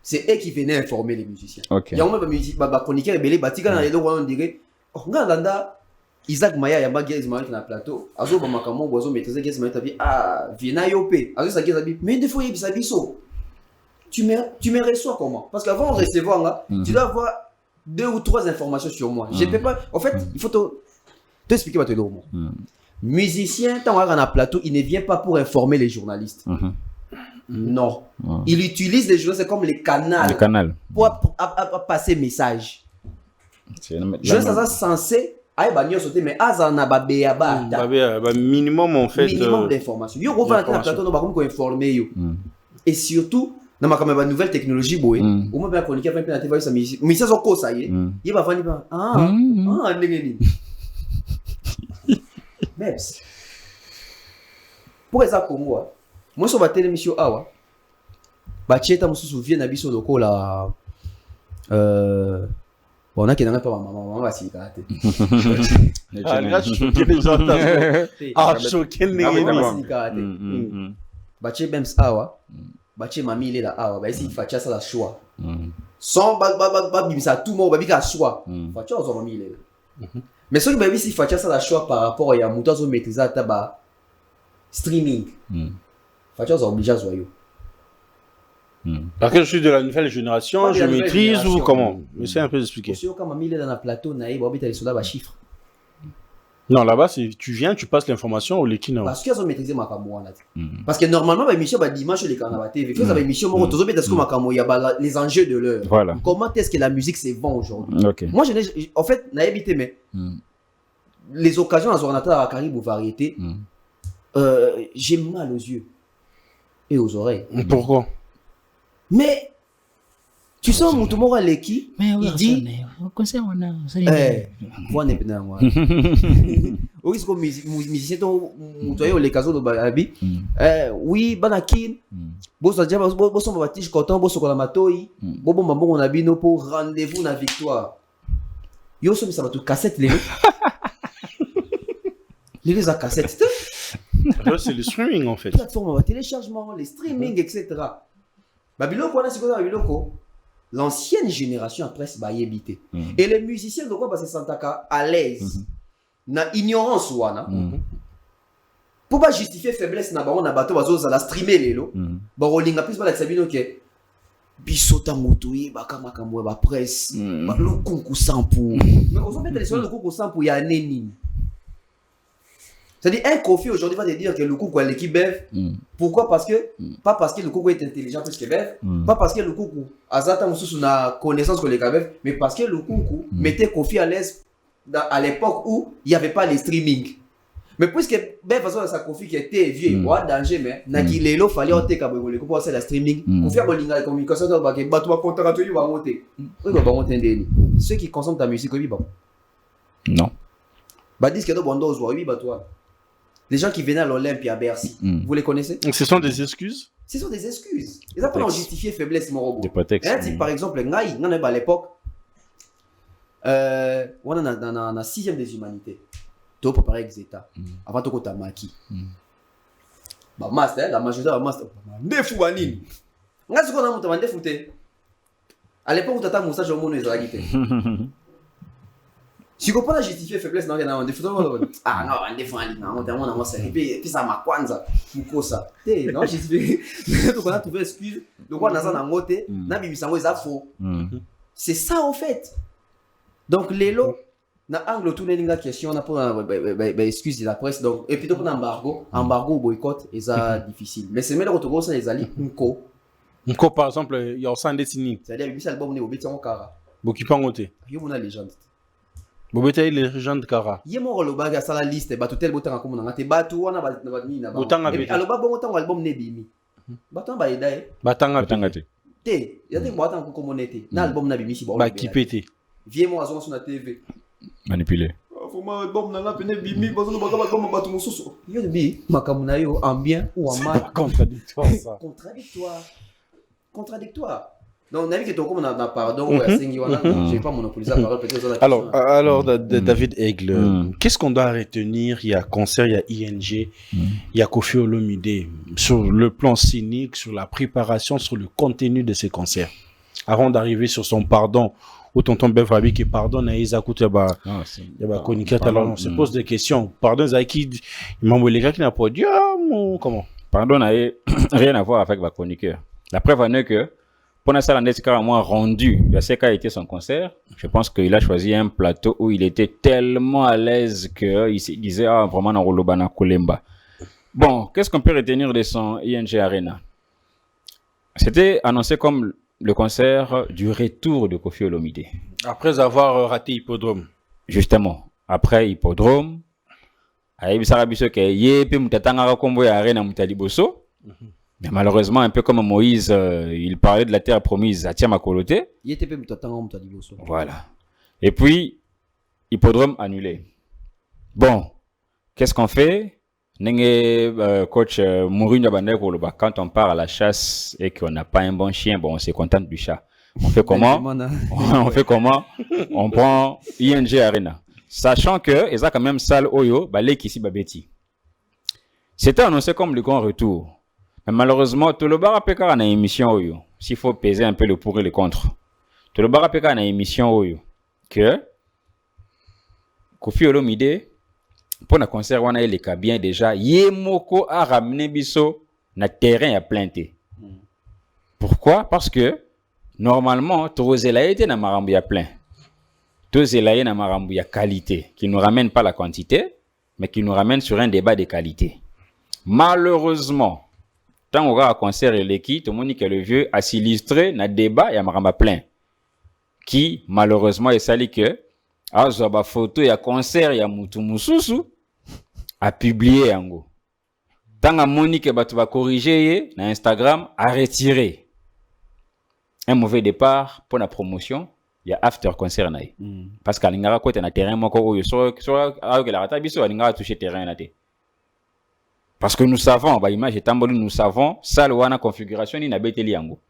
c'est eux qui venaient informer les musiciens il y a même ba chroniqueur rebelle batika na ledo on dirait nganda Isaac Maya ya bagez Maya na plateau azo ba makamo bozo maîtriser gez Maya tabi vina yope azo sa gez abi mais des fois il bisa biso tu me reçois comment parce qu'avant de recevoir là tu dois avoir 2 ou 3 informations sur moi je peux pas en fait il faut t'expliquer votre nom. Musicien, tant qu'on a un plateau, il ne vient pas pour informer les journalistes. Non. Il utilise les journalistes comme les canaux. Pour passer message. Je suis censé aïe bagno sauter mais azana babea minimum en fait minimum d'informations. Yo revient à plateau no ba comme informer yo. Et surtout na makama nouvelle technologie boé au moins bien chroniquer fait na TV ça mais ça zo ko ça y est. Il va venir ndengeni. Même pour ça Congo moi sur ba télémission awa ba cheta mususu vient na biso lokola on a qui n'a pas maman va s'y gratter choquer les gens choquer les ba che bems awa ba che mami ile la awa ba isi facha ça la choix sans ba bimisa tout monde ba bika choix facha zo mami ile mais ce que si facha ça la choix par rapport à muto zo maîtriser ta ba streaming facha zo obligé zoyo parce que je suis de la nouvelle génération je maîtrise ou comment essaie un peu d'expliquer si comme mami ile dans la plateau na ba obita les soldats ba chiffre non là-bas c'est tu viens tu passes l'information au lekina parce qu'ils ont maîtrisé makambo wana parce que normalement ba émission ba dimanche les canaux TV faut ça émission mo tozo beta ce que makambo ya ba les enjeux de l'heure voilà comment est-ce que la musique se vend aujourd'hui moi en fait na habité mais les occasions à Zornata à Caribou variété j'ai mal aux yeux et aux oreilles pourquoi mais tu sens mon tomo à l'équipe il dit conseil on a voix n'est pas moi au risque musicien to mutoyo les casos de babi oui banakin bosso déjà bosso batiche content bosso kola matoi bobo mambo on a bino pour rendez-vous na victoire yo so ça va tout cassette les cassettes c'est le streaming en fait plateforme téléchargement les streaming etc babilo quoi na sikoza babiloko l'ancienne génération après va y éviter. Et les musiciens de quoi se sentent à l'aise na ignorance wana pour pas justifier faiblesse na bango na bato bazo za la streamer lelo ba rolinga plus ba la sabino ke bisota motoyi bakama kamwe ba presse ba lo konku sampu mais on met les choses le konku sampu ya neni. C'est-à-dire, un Kofi aujourd'hui va te dire que le coucou est l'équipe Bev. Pourquoi? Parce que, pas parce que le coucou est intelligent plus que Bev, pas parce que le coucou a une connaissance que les Bev, mais parce que le coucou mettait Kofi à l'aise à l'époque où il n'y avait pas les streaming. Mais puisque Bev façon sa Kofi qui était vieux, il y a danger, mais Nagilelo fallait en téka pour le coucou à la streaming. Kofi a besoin de communication, donc il va contrat tu vas monter. Oui, va monter. Ceux qui consomment ta musique, oui, bon. Non. Bah dis que tu bon dos, oui, bah toi. Les gens qui venaient à l'Olympia à Bercy, vous les connaissez? Ce sont des excuses? Ce sont des excuses. Ils n'ont pas justifié faiblesse, mon robot. Des prétextes. Par exemple, on a à l'époque, on a dans la 6e des humanités. Tu as préparé avec Zeta. Avant de tu as Maki. Bah, master, la majorité de la master. Nefou Anine. On a ce qu'on a monté, on a défouté. À l'époque où tu as Moussa, je me suis dit. Si tu comprends justifier faiblesse, non, on défend. Ah non, on défend, on s'est répété, puis ça m'a kwanza, pour ça. Non, justifier. Donc on a trouvé excuse. Donc on a ça dans le côté, n'a pas mis ça, c'est faux. C'est ça en fait. Donc l'élo, dans l'angle tout les question, on a pas excuse de la presse. Donc et puis donc on a embargo ou boycott, et ça difficile. Mais c'est même le retour ça les alliés nko. Nko par exemple, il y a un dessiné. C'est-à-dire que l'album n'est au béton au cara. Bokipangote. Il y a une légende. Bobetaï les légendes Kara. Il y a mon rôle baga ça la liste batu tel botan comme on a te batu on a ba ni na ba. Botanga Et alors ba bon temps album ne bimi. Batu ba ida Batanga te. Te, ya te botan ko comme on était. Na album na bimi si ba. Ba kipete. Viens moi sur la TV. Manipulé. Faut ma album na pene bimi ba zo ba album batu mususu. Yo bi makamuna yo en bien ou en mal. Contradictoire ça. Contradictoire. Donc, on a vu que tu as pardon, je vais pas monopoliser la parole, peut-être. Alors David Aigle, qu'est-ce qu'on doit retenir? Il y a concert, il y a ING, il y a Koffi Olomide, sur le plan scénique, sur la préparation, sur le contenu de ces concerts. Avant d'arriver sur son pardon, où tonton Bevrabi qui pardonne à Isaac Outaba, il y a Konika, alors on se pose des questions. Pardon, Zaki, il m'a envoyé les gars qui n'a pas dit, comment? Pardon n'a rien à voir avec Konika. La preuve en est que, pendant ça, l'année carrément rendu, il a été son concert. Je pense qu'il a choisi un plateau où il était tellement à l'aise qu'il se disait vraiment dans Rolobana Kolemba. Bon, qu'est-ce qu'on peut retenir de son ING Arena? C'était annoncé comme le concert du retour de Koffi Olomide. Après avoir raté Hippodrome. Justement, après Hippodrome, Aïe Sarabiso qui est Moutatanga Kombo Arena Moutaliboso. Mais malheureusement, un peu comme Moïse, il parlait de la terre promise à Tiamakolote. Voilà. Et puis, hippodrome annulé. Bon, qu'est-ce qu'on fait? Coach Mourinho quand on part à la chasse et qu'on n'a pas un bon chien, bon, on se contente du chat. On fait comment? On fait comment? On prend ING Arena. Sachant que, ils ont quand même salle Oyo, Balek ici Babeti. C'était annoncé comme le grand retour. Mais malheureusement, tout le bar a une émission s'il faut peser un peu le pour et le contre. Tout le bar a une émission que Koffi Olomide pour un concert on a les cas bien déjà Yemoko a ramené biso na terrain à planter. Pourquoi? Parce que normalement Torozela était na marambu ya plein. Torozela na marambu ya qualité qui nous ramène pas la quantité mais qui nous ramène sur un débat de qualité. Malheureusement tant on va à concert et l'équipe, tout le monde que le vieux a s'illustré dans le débat, il y a maramba plein. Qui, malheureusement, est sali que, à la photo, il y a concert, il y a Moutou Moussousou, a publié en gros. Tant à Monique, tu vas corriger, dans Instagram, a retiré. Un mauvais départ pour la promotion, il y a after concert. Parce qu'à l'ingara, côté, na terrain, moi, soit, alors que la rata, biso, à l'ingara, touché terrain, parce que nous savons, image et tamboli, nous savons, ça, la configuration, il n'a pas été liango.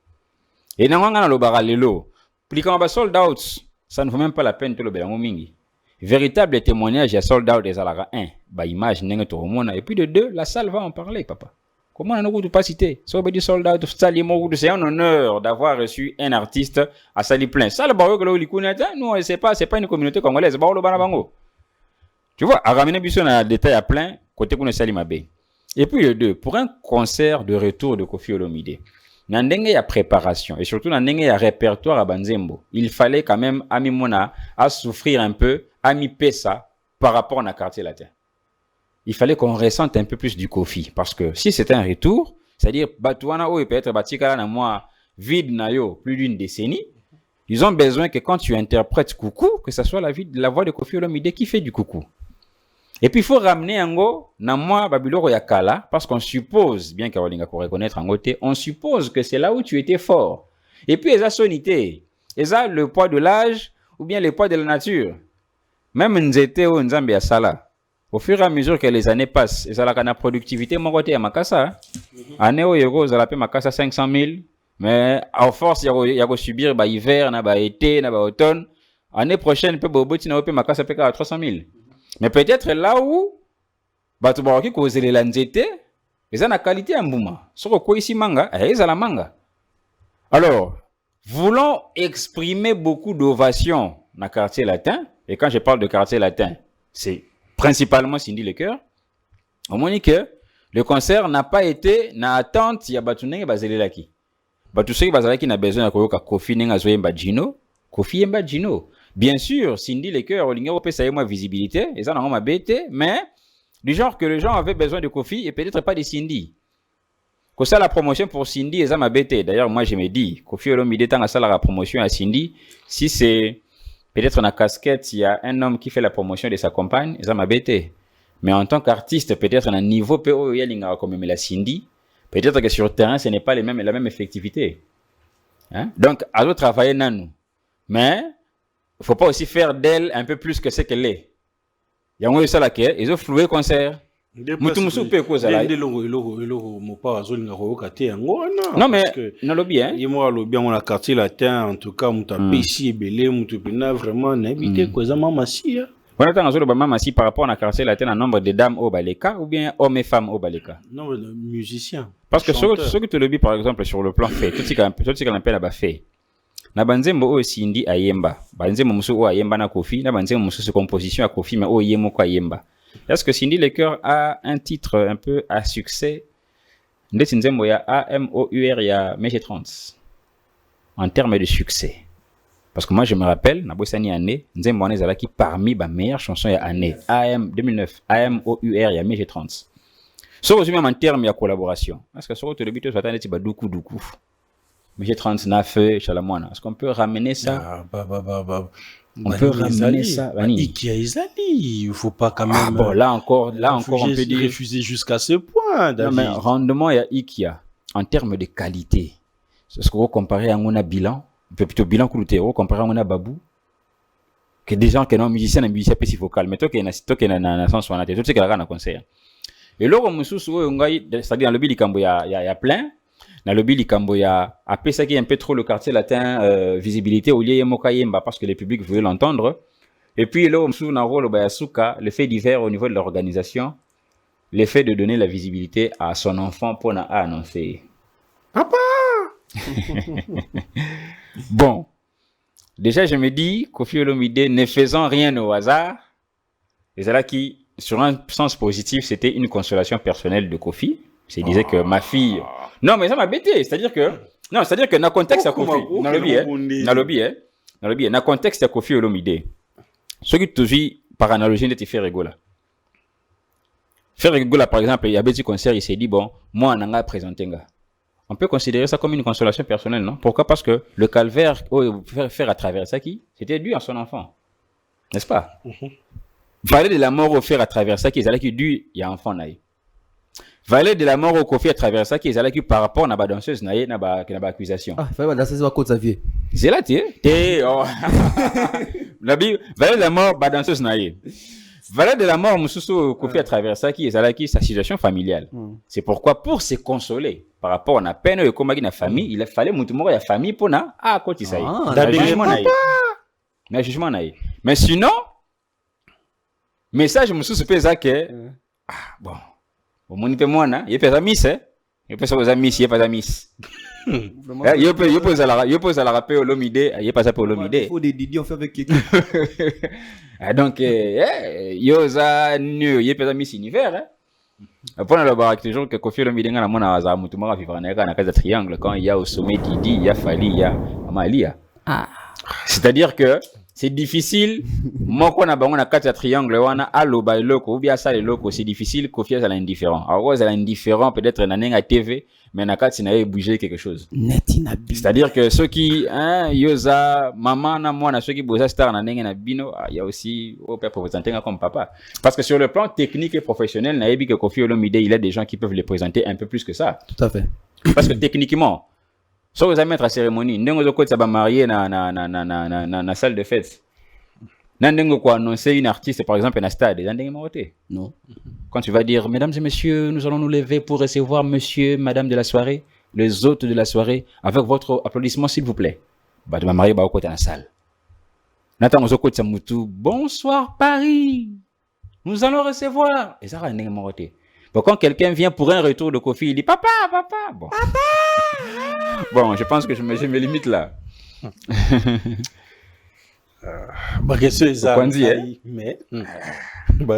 Et dans le baralelo, plus quand on va sold out, ça ne vaut même pas la peine de le bélango mingi. Véritable témoignage, il y a sold out des alara 1, image, n'est-ce pas, et puis de 2, la salle va en parler, papa. Comment on n'a pas cité? C'est un honneur d'avoir reçu un artiste à Sali Plein. Ça, le barreau que nous, c'est pas une communauté congolaise. Tu vois, à ramener Bisson à détail à plein, côté qu'on Sali Mabé. Et puis le 2, pour un concert de retour de Koffi Olomide, il y a préparation et surtout il y a répertoire à Banzembo. Il fallait quand même, Ami Mona, à souffrir un peu, Ami Pessa, par rapport à quartier latin. Il fallait qu'on ressente un peu plus du Koffi. Parce que si c'était un retour, c'est-à-dire, Batouana ou peut-être Batikala na moi vide na yo plus d'une décennie, ils ont besoin que quand tu interprètes coucou, que ce soit la voix de Koffi Olomide qui fait du coucou. Et puis il faut ramener Ango na moi Babyloro Yakala, parce qu'on suppose, bien qu'Arolinga pour reconnaître Ango, on suppose que c'est là où tu étais fort. Et puis, ils ont sonité, ils ont le poids de l'âge ou bien le poids de la nature. Même Nzete ou Nzambe à Sala. Au fur et à mesure que les années passent, et ça la productivité, mon côté à Makassa. Année où Yego, ça l'appelle Makassa 500 000. Mais à force, il y a subir l'hiver, l'été, l'automne. Année prochaine, peut Boboti n'a pas Makassa à 300 000. Mais peut-être là où, Batubaraki cause les lanzete, ils ont la qualité en bouma. Sur quoi ici manga, ils ont la manga. Alors, voulons exprimer beaucoup d'ovations dans le quartier latin. Et quand je parle de quartier latin, c'est principalement Cindy Lecoeur. Au moins que le concert n'a pas été na attente, il y a Batuné et Bazelelaki. Batusé Bazalaki n'a besoin de koyoka Koffi Nenga Zoyemba Gino. Koffi Yemba Gino. Bien sûr, Cindy Lecoeur, Olinga Ope ça y moins visibilité, et ça n'a pas bêté, mais du genre que les gens avaient besoin de Koffi et peut-être pas de Cindy. Que ça la promotion pour Cindy, et ça m'a bêté. D'ailleurs, moi je me dis, Koffi Olomide tant à ça la promotion à Cindy, si c'est peut-être dans la casquette, il y a un homme qui fait la promotion de sa compagne, ça m'a bêté. Mais en tant qu'artiste, peut-être à un niveau PO, il y a comme la Cindy, peut-être que sur le terrain, ce n'est pas la même effectivité. Hein? Donc, à l'autre travailler nanou. Mais, il ne faut pas aussi faire d'elle un peu plus que ce qu'elle est. Il y a un ça là ils ont floué le concert. Non mais non lobby hein. Moi lobby on a quartier latin en tout cas muta pesi belé mutu pena vraiment n'habité quoi ça maman si. On attend azolo ba maman si par rapport à quartier latin en nombre de dames au baleka ou bien hommes et femmes au baleka. Non musiciens. Parce que ce que tu lobby par exemple sur le plan fait tout ce qu'on appelle là-bas fait. Na banzembo o Cindy ayemba. Banzembo musu o ayemba na Koffi, na banzembo musu se composition à Koffi mais o yemo ko ayemba. Est-ce que Cindy Lecoeur a un titre un peu à succès? Ndetinzembo ya AMOUR ya MG30. En termes de succès. Parce que moi je me rappelle, na bossani année, Nzembo ane zala qui parmi les meilleures chansons ya année. 2009, AMOUR ya MG30. So aussi même en termes de collaboration. Parce que sur le but, ça ti ba doukou. MG39 Chalamwana. Est-ce qu'on peut ramener ça? On peut ramener ça. Ikia Izali, il faut pas quand même. Ah bon, là encore, on peut dire refuser jusqu'à ce point. Non, mais rendement, il y a Ikia en termes de qualité. Est-ce qu'on va comparer à un bilan, plutôt bilan coulé, on comparer à un Babou, que des gens qui sont musiciens et musiciens pécifocal, mais toi qui es dans sens où on a tout ce qu'il y a dans concert. Et là, on c'est-à-dire dans le bilan il y a plein. Dans le bilan il y a après ça qui est un peu trop le quartier latin visibilité au lieu de Mokayemba parce que le public veut l'entendre. Et puis là, on a un rôle le fait divers au niveau de l'organisation, le fait de donner la visibilité à son enfant pour annoncer. Papa. Bon, déjà je me dis, Koffi Olomide ne faisant rien au hasard, et c'est là qui, sur un sens positif, c'était une consolation personnelle de Koffi. Il disait que ma fille. Non, mais ça m'a bêté. C'est-à-dire que dans le contexte à Koffi, dans le contexte à Koffi Olomide, ce qui te dit par analogie de te faire rigoler. Faire rigoler, par exemple, il y a un concert, il s'est dit, bon, moi, on a présenté un gars. On peut considérer ça comme une consolation personnelle, non? Pourquoi? Parce que le calvaire, faire à travers ça qui, c'était dû à son enfant. N'est-ce pas? Parler de la mort au faire à travers ça qui, c'est là qui dû, il y a un enfant naïf. Valer de la mort au Koffi à travers ça qui est là qui par rapport à la danseuse naïe n'a pas accusation. Ah, il fallait la danseuse à côte Xavier. C'est là tu es. Valer de la mort la danseuse naïe. Valer de la mort mususu Koffi à travers ça qui est là qui sa situation familiale. C'est pourquoi pour se consoler par rapport à la peine et comme la famille, il fallait mutumoro ya famille pour na côté ça. Mais jugement naïe. Mais sinon message mususu pesa que bon au moins moi il fait ça mise Il peut ça miss, il pas ça miss. Il peut ça la rappeler au Lomide, il pas ça pour Lomide. Il faut des Didi on fait avec quelqu'un. Donc yoza nu, il peut ça miss univers hein. Après on a toujours que Koffi Olomide ngana mona aza mutu mara vivre na casa triangle quand il y a au sommet Didi, il y a Fally, il y a Amalia. C'est-à-dire que c'est difficile. Moi, quand on a quatre triangles, on a aloba loko ou bien ça les locaux, c'est difficile. Koffi est indifférent. Alors, elle est indifférent peut-être dans la TV, mais on a quatre n'a bouger quelque chose. C'est-à-dire que ceux qui, yoza, maman, na moi, na ceux qui bossent star na nenga na bino, il y a aussi au père présenter comme papa. Parce que sur le plan technique et professionnel, na yebi que Koffi Olomide, il a des gens qui peuvent les présenter un peu plus que ça. Tout à fait. Parce que techniquement. Si vous avez la cérémonie, vous avez marié dans la salle de fête. Vous avez annoncé une artiste, par exemple, dans un stade. Non. Quand tu vas dire, mesdames et messieurs, nous allons nous lever pour recevoir monsieur, madame de la soirée, les hôtes de la soirée, avec votre applaudissement, s'il vous plaît. Tu vas marier dans la salle. Bonsoir Paris, nous allons recevoir. Et ça va être bon, quand quelqu'un vient pour un retour de Koffi, il dit papa. Bon. Papa. Bon, je pense que je me limite là. Mais il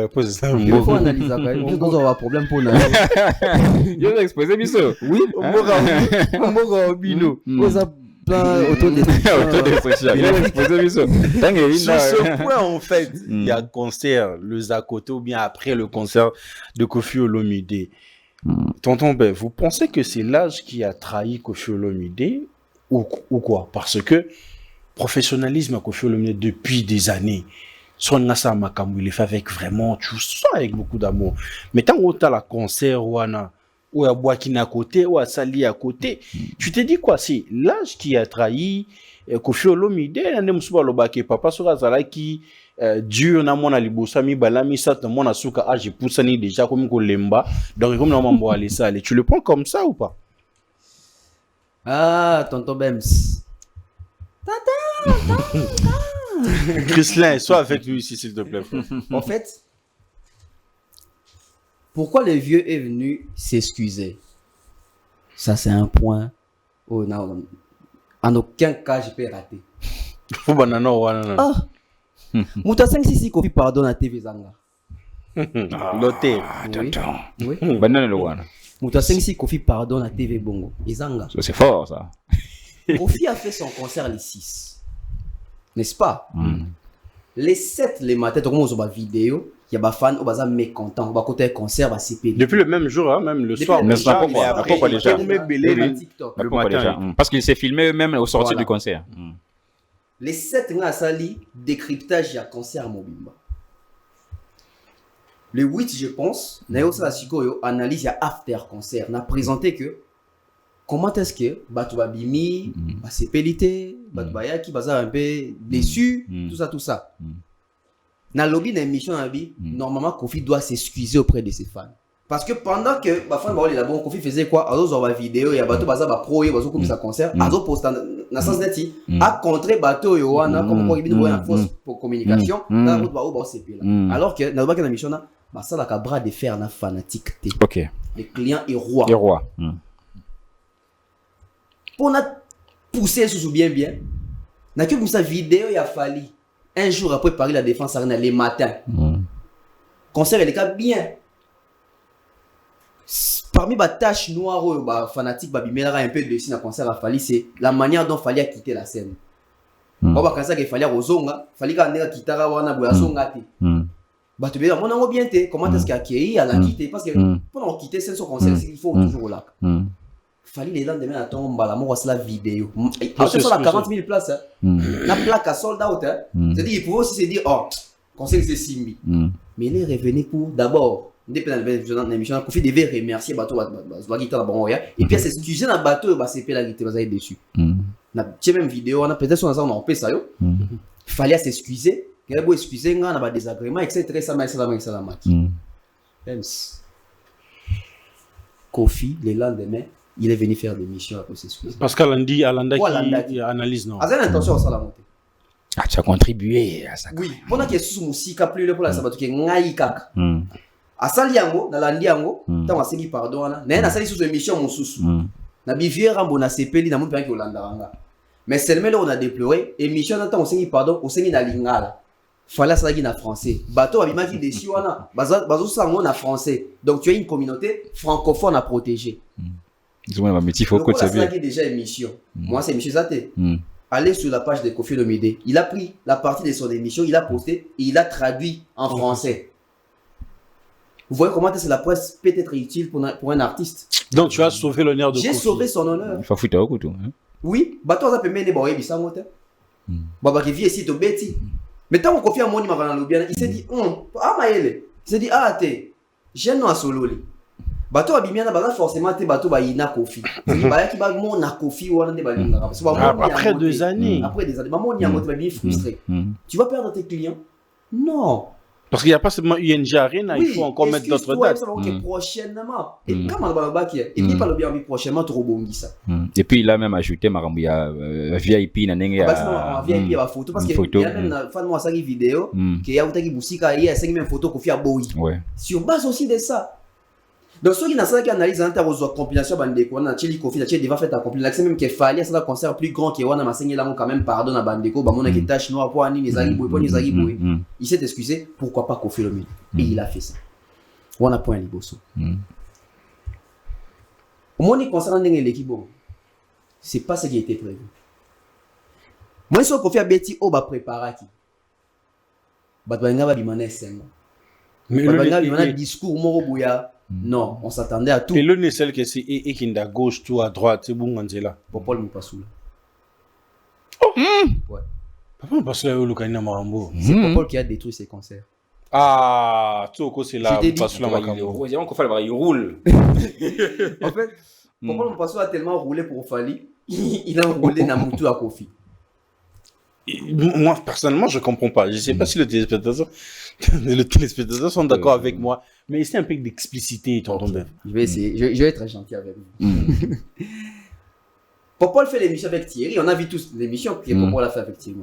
faut analyser ça. Il faut avoir un problème pour nous. Il a exposé Bisso. Oui, on va bino. Autodestruction. Il a exposé Bisso. Sur ce point, en fait, il y a concert, le Zakoto, ou bien après le concert de Koffi Olomide. Tonton Ben, vous pensez que c'est l'âge qui a trahi Koffi Olomide ou quoi? Parce que professionnalisme à Koffi Olomide depuis des années. Son nasa makamou, il est fait avec vraiment tout ça, avec beaucoup d'amour. Mais tant que tu as la concert ou à Boakina à côté, ou à Sali à côté, tu te dis quoi? C'est l'âge qui a trahi Koffi Olomide. Papa sera zala qui dur na mona libosa mi balami sat na mona suka âge poussani déjà comme kolemba. Donc comme na mambo aller ça, tu le prends comme ça ou pas? Ah, tonton Bems. Chrislin, sois avec lui ici s'il te plaît. En fait, pourquoi le vieux est venu s'excuser? Ça c'est un point où en aucun cas je peux rater. Faut banana ou banana. Ah. Mouta 566 Koffi pardonne à TV Zanga. Loté. Oui. Banana le wana. Mouta 566 Koffi pardonne à TV Bongo. Et Zanga. C'est fort ça. Koffi a fait son concert les 6. N'est-ce pas? Les 7 les matins, comme on voit la vidéo, il y a des fans qui sont mécontents. On va côté concert, va CP. Depuis le même jour, hein, même le soir. Mais pourquoi déjà? Le matin. Parce qu'il s'est filmé eux-mêmes au sortir du concert. Les 7 nga sali décryptage ya concert mobimba. Le 8 je pense, na yo sala sikoyo analyse ya after concert, na présenté que comment est-ce que batu babimi, ba sepelité, batu bayaki baza un peu déçu, tout ça. Na lobby na émission na bi, normalement Koffi doit s'excuser auprès de ses fans. Parce que pendant que ba fan ba là bon Koffi faisait quoi? Azo zo ba vidéo ya batu baza ba pro yo bazo comme ça concert, azo post na sens neti a contrer bateau yo wana comme quoi il une fausse communication, na route ba o CP là. Alors que na ba que na émission na ba ça la bras de fer na fanatique té. OK. Les clients et roi. Et roi. Pour na pousser sous bien. Na que comme ça vidéo il a fallu un jour après Paris la défense arena les matins. Concert il est bien. Parmi les tâches noires ou les fanatiques babimela un peu dessus dans le concert a fallu c'est la manière dont fallait quitter la scène. Quand ba kansa qu'il fallait rozonga, fallait ka ndeka kitara wana boya songa te. Ba tu bien mon bien te comment est-ce qu'il a accueilli à la quitter parce que pour quitter scène son concert il faut toujours là. Fallait les lendemain à ton la mort la vidéo. Après ça la 40 000 places. La plaque à sold out. C'est-à-dire il pouvait aussi se dire oh concert c'est 6 000. Mais il est revenu pour d'abord dans l'émission, Koffi devait remercier bateau et puis s'excuser dans le bateau bah c'est la guitare va être dessus. Na même vidéo on a peut-être sur on peut ça yo. Fallait s'excuser, il a beau excuser on a des désagréments etc. ça Koffi le lendemain il est venu faire l'émission pour s'excuser. Pascal Alanda qui analyse non. A l'intention ça la monter. Ah tu as contribué à ça. Oui, pendant que sous musique plus le pour la sabato qui ngai kaka. asali yango na landi yango tant asengi pardon wana na na sali sous émission mosusu na bivier rambo na sepeli na mutu yango olandanga mais seulement on a déploré émission na tant asengi pardon osengi na lingala fallait ça na français bateau abimaki dessus wana bazo sango na français donc tu as une communauté francophone à protéger ils ont un métier faut que ça bien déjà émission moi c'est monsieur Zate allez sur la page de Koffi Olomide il a pris la partie de son émission il a posté et il a traduit en français. Vous voyez comment c'est la presse peut être utile pour un artiste. Donc tu as sauvé l'honneur de Koffi. J'ai sauvé son honneur. Il faut foutre au couteau. Oui, bateau ça peut mener ba yebi sangote. Baba qui vient ici to beti. Mais tant qu'on Koffi a moni makana lobiana, il s'est dit ah maele. Il s'est dit ah té. J'ai no asololi. Bateau abimiana baza forcément té bateau ba ina Koffi. Ba yaki ba mona Koffi wana té ba linga parce que après 2 années. Après des années, maman on y a monté bien frustré. Tu vas perdre tes clients? Non. Parce qu'il n'y a pas seulement UNG Arena, il faut encore mettre d'autres dates. Prochainement. Et comme on va baquer, et puis pas le bien prochainement trop bon ça. Et puis il a même ajouté Marambuya VIP na nenge ya VIP à photo parce que il y a même fan moi ça vidéo qui a outa qui busika il y a 5 même photos Koffi a boy. Sur base aussi de ça. Donc ceux qui n'a pas analyse en termes de compilation bandeko na Chili Koffi na Chili va faire ta compilation même qu'il fallait ça un concert plus grand que wana masengi là quand même pardon na bandeko ba mona qui tache noire pour ani les boy pour les boy il s'est excusé pourquoi pas Koffi Olomide et il a fait ça wana point liboso au moins concernant l'équipe c'est pas ce qui était prévu moi sur Koffi a beti o ba préparaki ba nga ba bimana sema mais le discours moko boya. Non, on s'attendait à tout. Et le n'est celle que c'est et qui est à gauche, tout à droite, c'est bon, on est là. Popol Mpassoula. Oh! Ouais. Popol Mpassoula est au Lucana Marambo. C'est Popol qui a détruit ses concerts. Ah, Toko, c'est là. Mpassoula Makambo. Il roule. En fait, Popol Mpassoula a tellement roulé pour Fali, il a roulé Namutu à Koffi. Moi, personnellement, je ne comprends pas. Je ne sais pas si les téléspectateurs sont d'accord avec moi. Mais c'est un peu d'explicité, tonton Bev. Je vais essayer. Je vais être très gentil avec vous. Popol fait l'émission avec Thierry. On a vu tous l'émission que Popol a fait avec Thierry.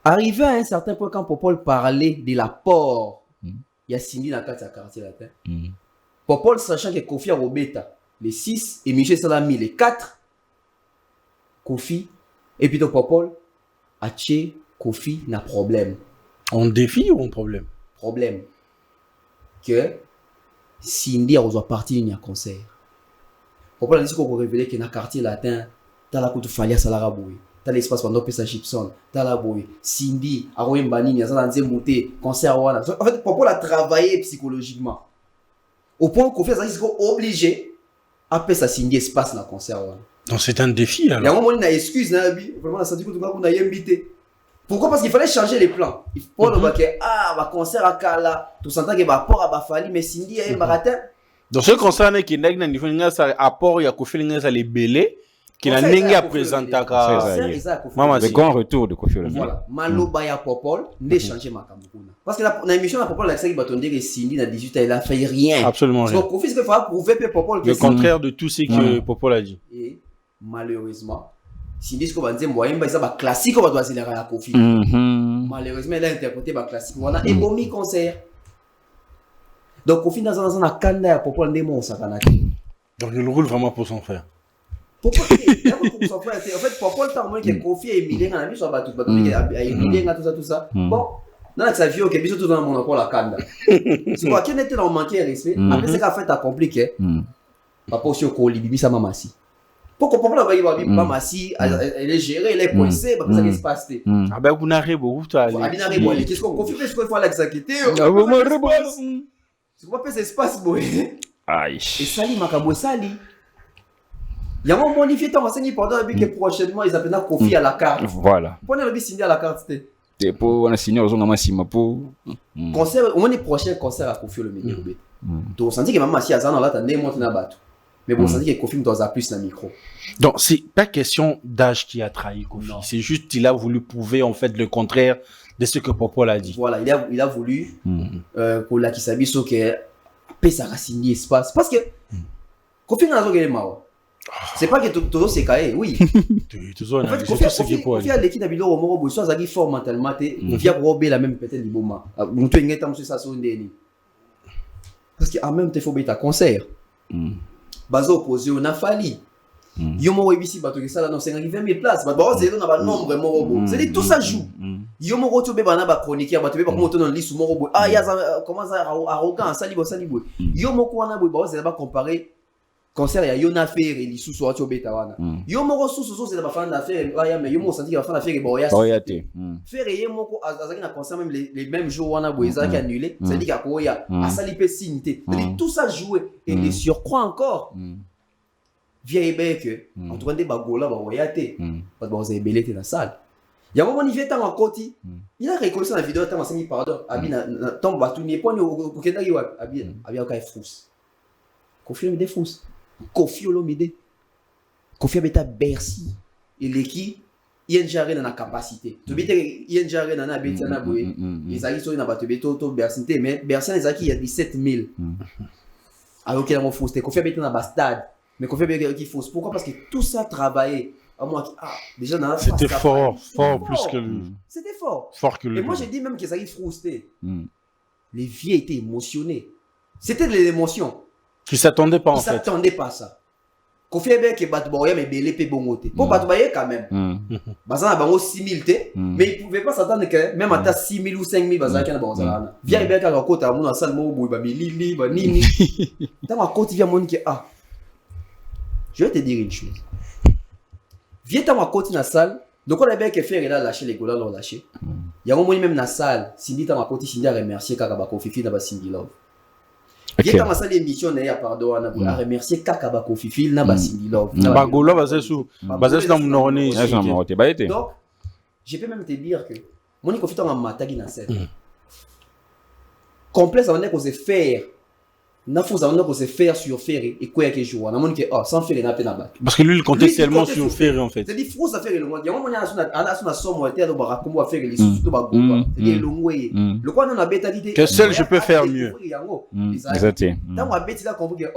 Arrivé à un certain point, quand Popol parlait de l'apport, il y a Cindy dans le quartier latin. Popol, sachant que Koffi a Robeta, les 6, et Michel Salami, les 4, Koffi, et puis Popol, Aché, Koffi n'a problème. On défie ou un problème? Problème. Que Cindy a reçu partie d'un concert. Pourquoi on a dit qu'on révélé que dans le quartier latin, tu as la côte Falia Salaraboui, tu as l'espace pendant Pessa Gibson, tu as la boui. Cindy a reçu Mbani, il y a un monté, concert. En fait, pourquoi on a travaillé psychologiquement? Au point qu'on fait ça, c'est obligé à faire ça Cindy espace dans le concert. Donc c'est un défi alors. Il y a un moment où on a excuse, vraiment, on a senti qu'on a invité. Pourquoi? Parce qu'il fallait changer les plans. Il faut le baquet, va concert à Kala, tout s'entend qu'il va apport à Bafali, mais Cindy a un marathon. Donc ce concert qui est il faut un apport, il y a Koffi Olomide les belé, qui n'a pas présenté à le grand retour de Koffi Olomide. Voilà, Maloba ya Popol, n'a changé ma Kamukuna. Parce que dans l'émission de Popol, il va dire que Cindy à 18 ans, il a fait rien. Absolument rien. Donc Koffi, ce qu'il faut prouver que Popol. Le contraire de tout ce que Popol a dit. Et malheureusement, Cindy, ce qu'on va dire, moi, il y a un classique, on va doit accélérer à Koffi. Malheureusement, il a interprété un classique. On a un bon concert. Donc, Koffi, dans un candidat, Popol, on est mon sacanaki. Donc, il roule vraiment pour son frère. Popol, pour son frère. En fait, Popol, tant que Koffi et Emilien, on a vu sur la bateau, Emilien, tout ça. Bon, dans sa vie, ok, bisous tout dans mon encore la candidat. C'est quoi, qui était dans le manqué de respect? Après, c'est qu'à fait, t'as compliqué. Papa aussi, au Kolibi, ça m'a massi. Pourquoi Popol va massi, elle est gérée, elle est poissée, parce que ça se passe. Ah ben, vous n'arrivez pas, vous n'arrivez qu'est-ce qu'on confie, est-ce qu'il faut l'exécuter? C'est quoi faire cet espace, boy? Aïe. Et Sali, Makabo Sali. Il y a un moment où il fait un renseignement pendant que prochainement, ils appellent Koffi à la carte. Voilà. Pourquoi on a signé à la carte? C'est pour on a signé aux Ongamasima pour. Concert, on est prochain concert à Koffi Olomide. Donc, on sentit que maman, si Azan, là, t'as né monté dans la bateau. Mais bon, on sentit que Koffi doit plus dans le micro. Donc, c'est pas question d'âge qui a trahi Koffi. C'est juste qu'il a voulu prouver, en fait, le contraire de ce que Popol a dit. Voilà, il a voulu qu'on l'a qui s'habille sur que ça a signé espace. Parce que Koffi n'a pas mal. C'est pas que tout c'est caillé, oui. En fait, Koffi a l'équipe d'habiller au Moro, soit Zagi fort mentalement, Koffi a robé la même peut-être du moment. Nous tu es ça sur une parce que en même temps il faut beta concert bazo opposé on a fallu yo mo webisi bato que ça là non c'est 20 000 places ba c'est dans ba nombre mo robo c'est tout ça joue yo mo roto be bana ba chroniqueur bato be ba ko tono liste mo robo ah ya comment ça arrogant ça libo yo mo ko wana bo ba c'est ba comparer concert ya Yona Fer et lisu so atio beta wana yo mo ko susu so c'est ba fan d'affaires ya mais yo mo senti ba fan d'affaires bo ya Fer et mo ko azaki na concert même les mêmes jours wana bo ezaki annulé c'est dit ka ko ya asali pe signité c'est tout ça joué et les surcroît encore vieille bec en tout cas des bagola ba voyate pas ba oser belé dans la salle ya moment il vient en côté il a reconnu ça la vidéo tant enseigné pardon abi na tombe ba tout ni point au kenda kiwa abi ka fous Kofi Olomide fous Kofi Olomide Kofi beta Bercy et l'équipe ING Arena na capacité to beta ING Arena na beta na boye ils allaient sur na bato beto to Bercy mais Bercy les acquis il y a 17 000 alors qu'il a mon fous Kofi beta na stade mais Kofi beta qui fous pourquoi parce que tout ça travaillé à moi déjà dans c'était fort plus que lui c'était fort que lui et moi j'ai dit même que ça y frustré les vieux étaient émotionnés c'était de l'émotion qui s'attendait pas en fait. Ils s'attendaient pas à ça. Kofi Ebe que Batboya mais belé pe bongote. Pour Batboya quand même. Bazana bango 6 000 mais ils pouvaient pas s'attendre que même à 6 000 ou 5 000 bazana kana bazana. Via Ebe ka kota mon na salle mo boy ba milili ba nini. Dans ma côte via mon que je vais te dire une chose. Viens dans ma côte na salle, donc on a bien que faire là lâcher les golas l'ont lâché. Il y a un moment même na salle, Cindy dans ma côte Cindy a remercié kaka ba Kofi na ba Cindy Love. Viens dans ma salle d'émission na pardon à remercier kaka ba Kofi Phil na ba Cindy Love. Ba gola basé sur dans mon orné ici. Donc je peux même te dire que mon Kofi dans ma matagi na scène. Complexe on est qu'on se faire. Na faut ça on est qu'on se faire sur Ferry et quoi que jour. On a mon que sans Ferry na peine ba. Parce que lui il comptait tellement sur Ferry en fait. C'est dit faut ça faire le monde. Il y a un moment on a somme était do ba comme faire les sous ba gola. C'est dit longwe. Le quoi on a bêta dit que seul je peux faire mieux. Exactement. Dans ma bêta là qu'on veut que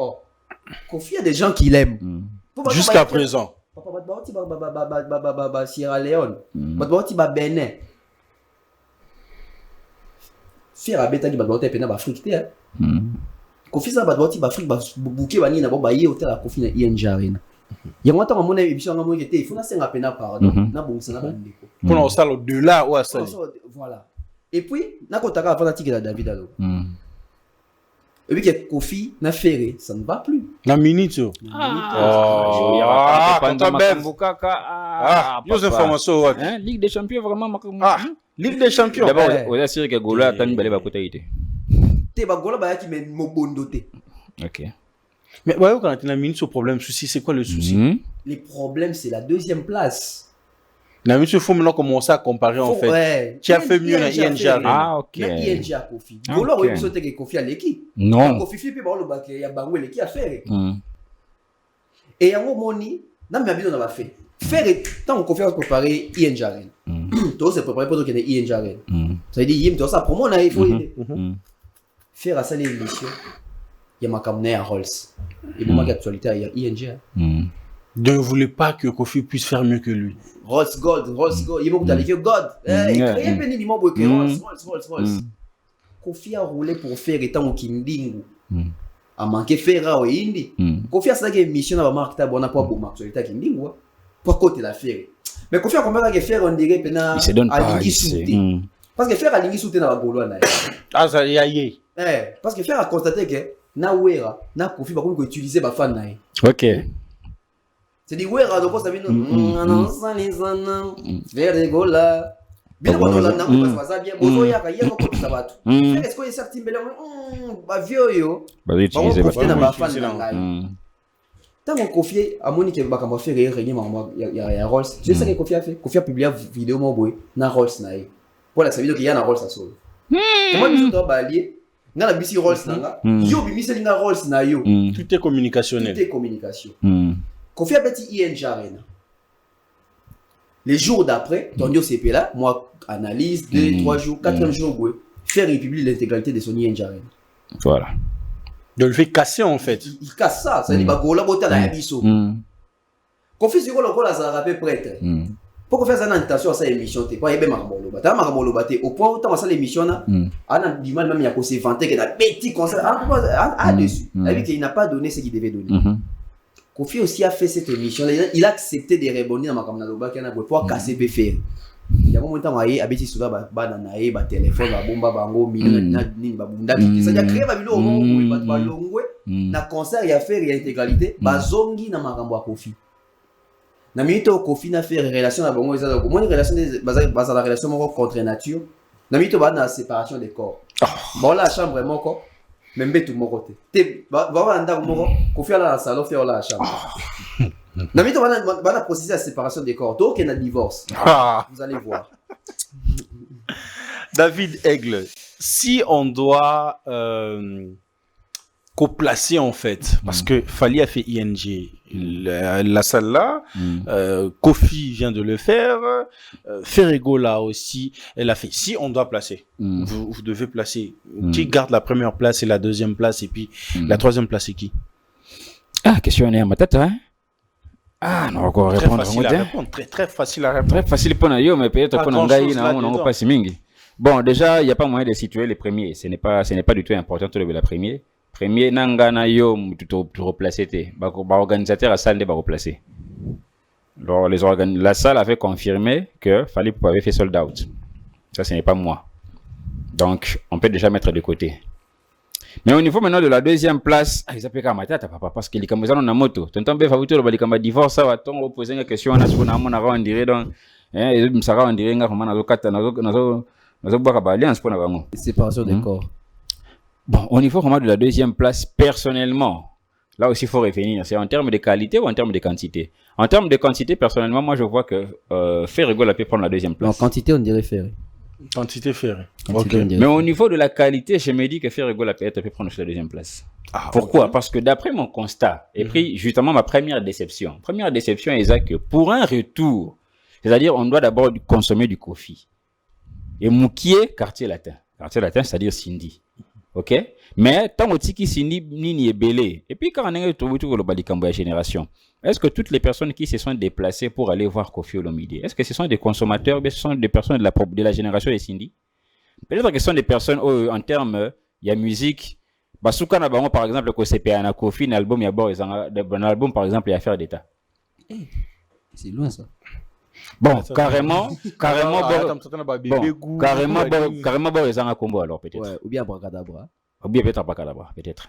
confie à des gens qui l'aiment. Jusqu'à présent. Papa ba Sierra Leone. Ba ba Benin. Faire à bêta dit ba pena ba Afrique té. Kofi ça ba Afrique ba bouquet ba ni na ba yé hôtel à Kofi na ING Arena. Il y a moi tant mon émission na moi était il faut na senga pena pardon na bon ça na ba ndeko. Pour on salle de là ou à ça. Voilà. Et puis na kotaka avant ticket à David Allo. Et puis que Kofi na ferré, ça ne va plus. La minute. Informations. Ligue des Champions vraiment Ligue des Champions. D'abord on a sûr que Gola tani balé ba kota ité. Te ba gola ba ki men mobondo te. OK. Mais voyez quand on a mis ce problème souci c'est quoi le souci? Les problèmes c'est la deuxième place. La monsieur faut maintenant commencer à comparer en fait. Ouais. Qui a fait mieux dans ING Arena? Ah OK. Na ING a Kofi. Gola oui sauter que Kofi à l'équipe. Non. Kofi fi pe ba lo ba ke ya bangwe l'équipe a faire. Et yango moni na me abino na ba fait. Faire tant Kofi a préparé ING Arena. Tout c'est préparé pour que ING Arena. Ça veut dire yim tout ça promo na il faut faire à ça l'émission. Il y a ma caméra à Rolls. Et pour moi l'actualité il y a ING. Ne voulait pas que Kofi puisse faire mieux que lui. Rolls God. Il m'a dit God. Il crée un béni moi que Rolls. Kofi a roulé pour faire étant au Kindingu. A manqué faire au Indi. Kofi a ça que mission à marque ta bonne pour ma actualité Kindingu. Pour côté la faire. Mais Kofi a combien que faire on dirait pena à Lingi parce que faire à Lingi souter na Golo na. Ah ça y a. Parce que faire a constater que na wera na Kofi ba ko utiliser ba fan na. OK. C'est dit wera donc ça vient non ça les ans vers Gola. Bien ko la na ko ça bien bozo ya ka yeko ko ça batu. Est-ce que certain belle ba vieux yo. Ba utiliser ba fan na. Tant qu'on Kofi a moni que ba ka faire rien ma ya Rolls. C'est ça que Kofi a fait. Kofi a publié vidéo mo boy na Rolls na. Voilà, ça veut dire qu'il y a un Rolls à solo. Comment nous doit balier? N'a la bisi Rolls nanga. Yo bimisi linga Rolls na yo. Tout est communicationnel. Tout est communication. Kofi a bâti ING Arena. Les jours d'après, Tondio CP là, moi analyse 2, 3 jours, 4e jour, faire et publier l'intégralité de son ING Arena. Voilà. De le faire casser en fait. Il casse ça, ça dit bah gola bota la biso. Kofi sur le rôle à ça rappel prêtre. Pour faire ça, intention à ça émission, t'es pas ébé marabolo bata, marabolo bata. Au point où t'as ça l'émission là, on a du mal même il y a qu'on s'est vanté qu'il a petit concert, dessus. Il n'a pas donné ce qu'il devait donner. Kofi aussi a fait cette émission, il a accepté de rebondir dans ma caméra loba qui a pour casser BFR. Il y a un moment où il a habité sur la bananae, ba téléphone, ba bomba, bango, million, ba bunda. Ça a créé ma vidéo au moment où il va te longwe. Na concert, il y a fait réintégralité, ba zongi na makambo à Kofi. Na minute Kofi na fait relation na bango ezala ko moni relation basa la relation moko contre nature. Na minute ba na séparation des corps. Bon la chambre moko même tout mon côté. Te va anda moko Kofi ala la salon faire la chambre. Na minute ba na procéder la séparation des corps. Donc il y a divorce. Vous allez voir. David Aigle, si on doit co-placer en fait, parce que Fally a fait ING, la salle là, Kofi vient de le faire, Ferrego là aussi, elle a fait. Si on doit placer, vous devez placer. Qui garde la première place et la deuxième place et puis la troisième place c'est qui? Ah, question à ma tête, hein? Ah, non, encore répondre. Très facile à répondre. Très facile pour nous, mais peut-être pour nous, on n'a pas si mingi. Bon, déjà, il n'y a pas moyen de situer les premiers. Ce n'est pas du tout important de lever la première. Premier nangana yo tout replacer té ba organisateur à salle de ba replacer. Alors la salle avait confirmé que Fally avait fait sold out. Ça ce n'est pas moi. Donc on peut déjà mettre de côté. Mais au niveau maintenant de la deuxième place, ils appellent comme tata papa parce que les caméras na moto. Tonton be fa vuto ba les caméras divorce ça va ton poser une question na sona mona on dirait donc et me sera on dirait nga comment nazo ba ba alliance pour na bango. Séparation des corps. Bon, au niveau vraiment de la deuxième place, personnellement, là aussi il faut revenir, c'est en termes de qualité ou en termes de quantité. En termes de quantité, personnellement, moi je vois que Ferrego a pu prendre la deuxième place. En quantité, on dirait Ferré. Quantité Ferré. Okay. Mais au niveau de la qualité, je me dis que Ferrego a pu prendre la deuxième place. Ah, pourquoi? Okay. Parce que d'après mon constat, et puis justement ma première déception est que pour un retour, c'est-à-dire on doit d'abord consommer du Kofi. Et Moukié, quartier latin. Quartier latin, c'est-à-dire Cindy. Ok, mais tant que tiki Cindy nini est belé. Et puis quand on est tout le balikambo génération, est-ce que toutes les personnes qui se sont déplacées pour aller voir Koffi Olomide, est-ce que ce sont des consommateurs, mais ce sont des personnes de la génération de Cindy? Peut-être que ce sont des personnes en termes il y a musique. Basuka na bango par exemple que c'est un Koffi un album il y a un album par exemple il y a Affaire d'État. C'est loin ça. Bon, carrément, ils ont un combo alors peut-être. Ouais, ou bien Abracadabra. Ou bien peut-être Abracadabra, peut-être.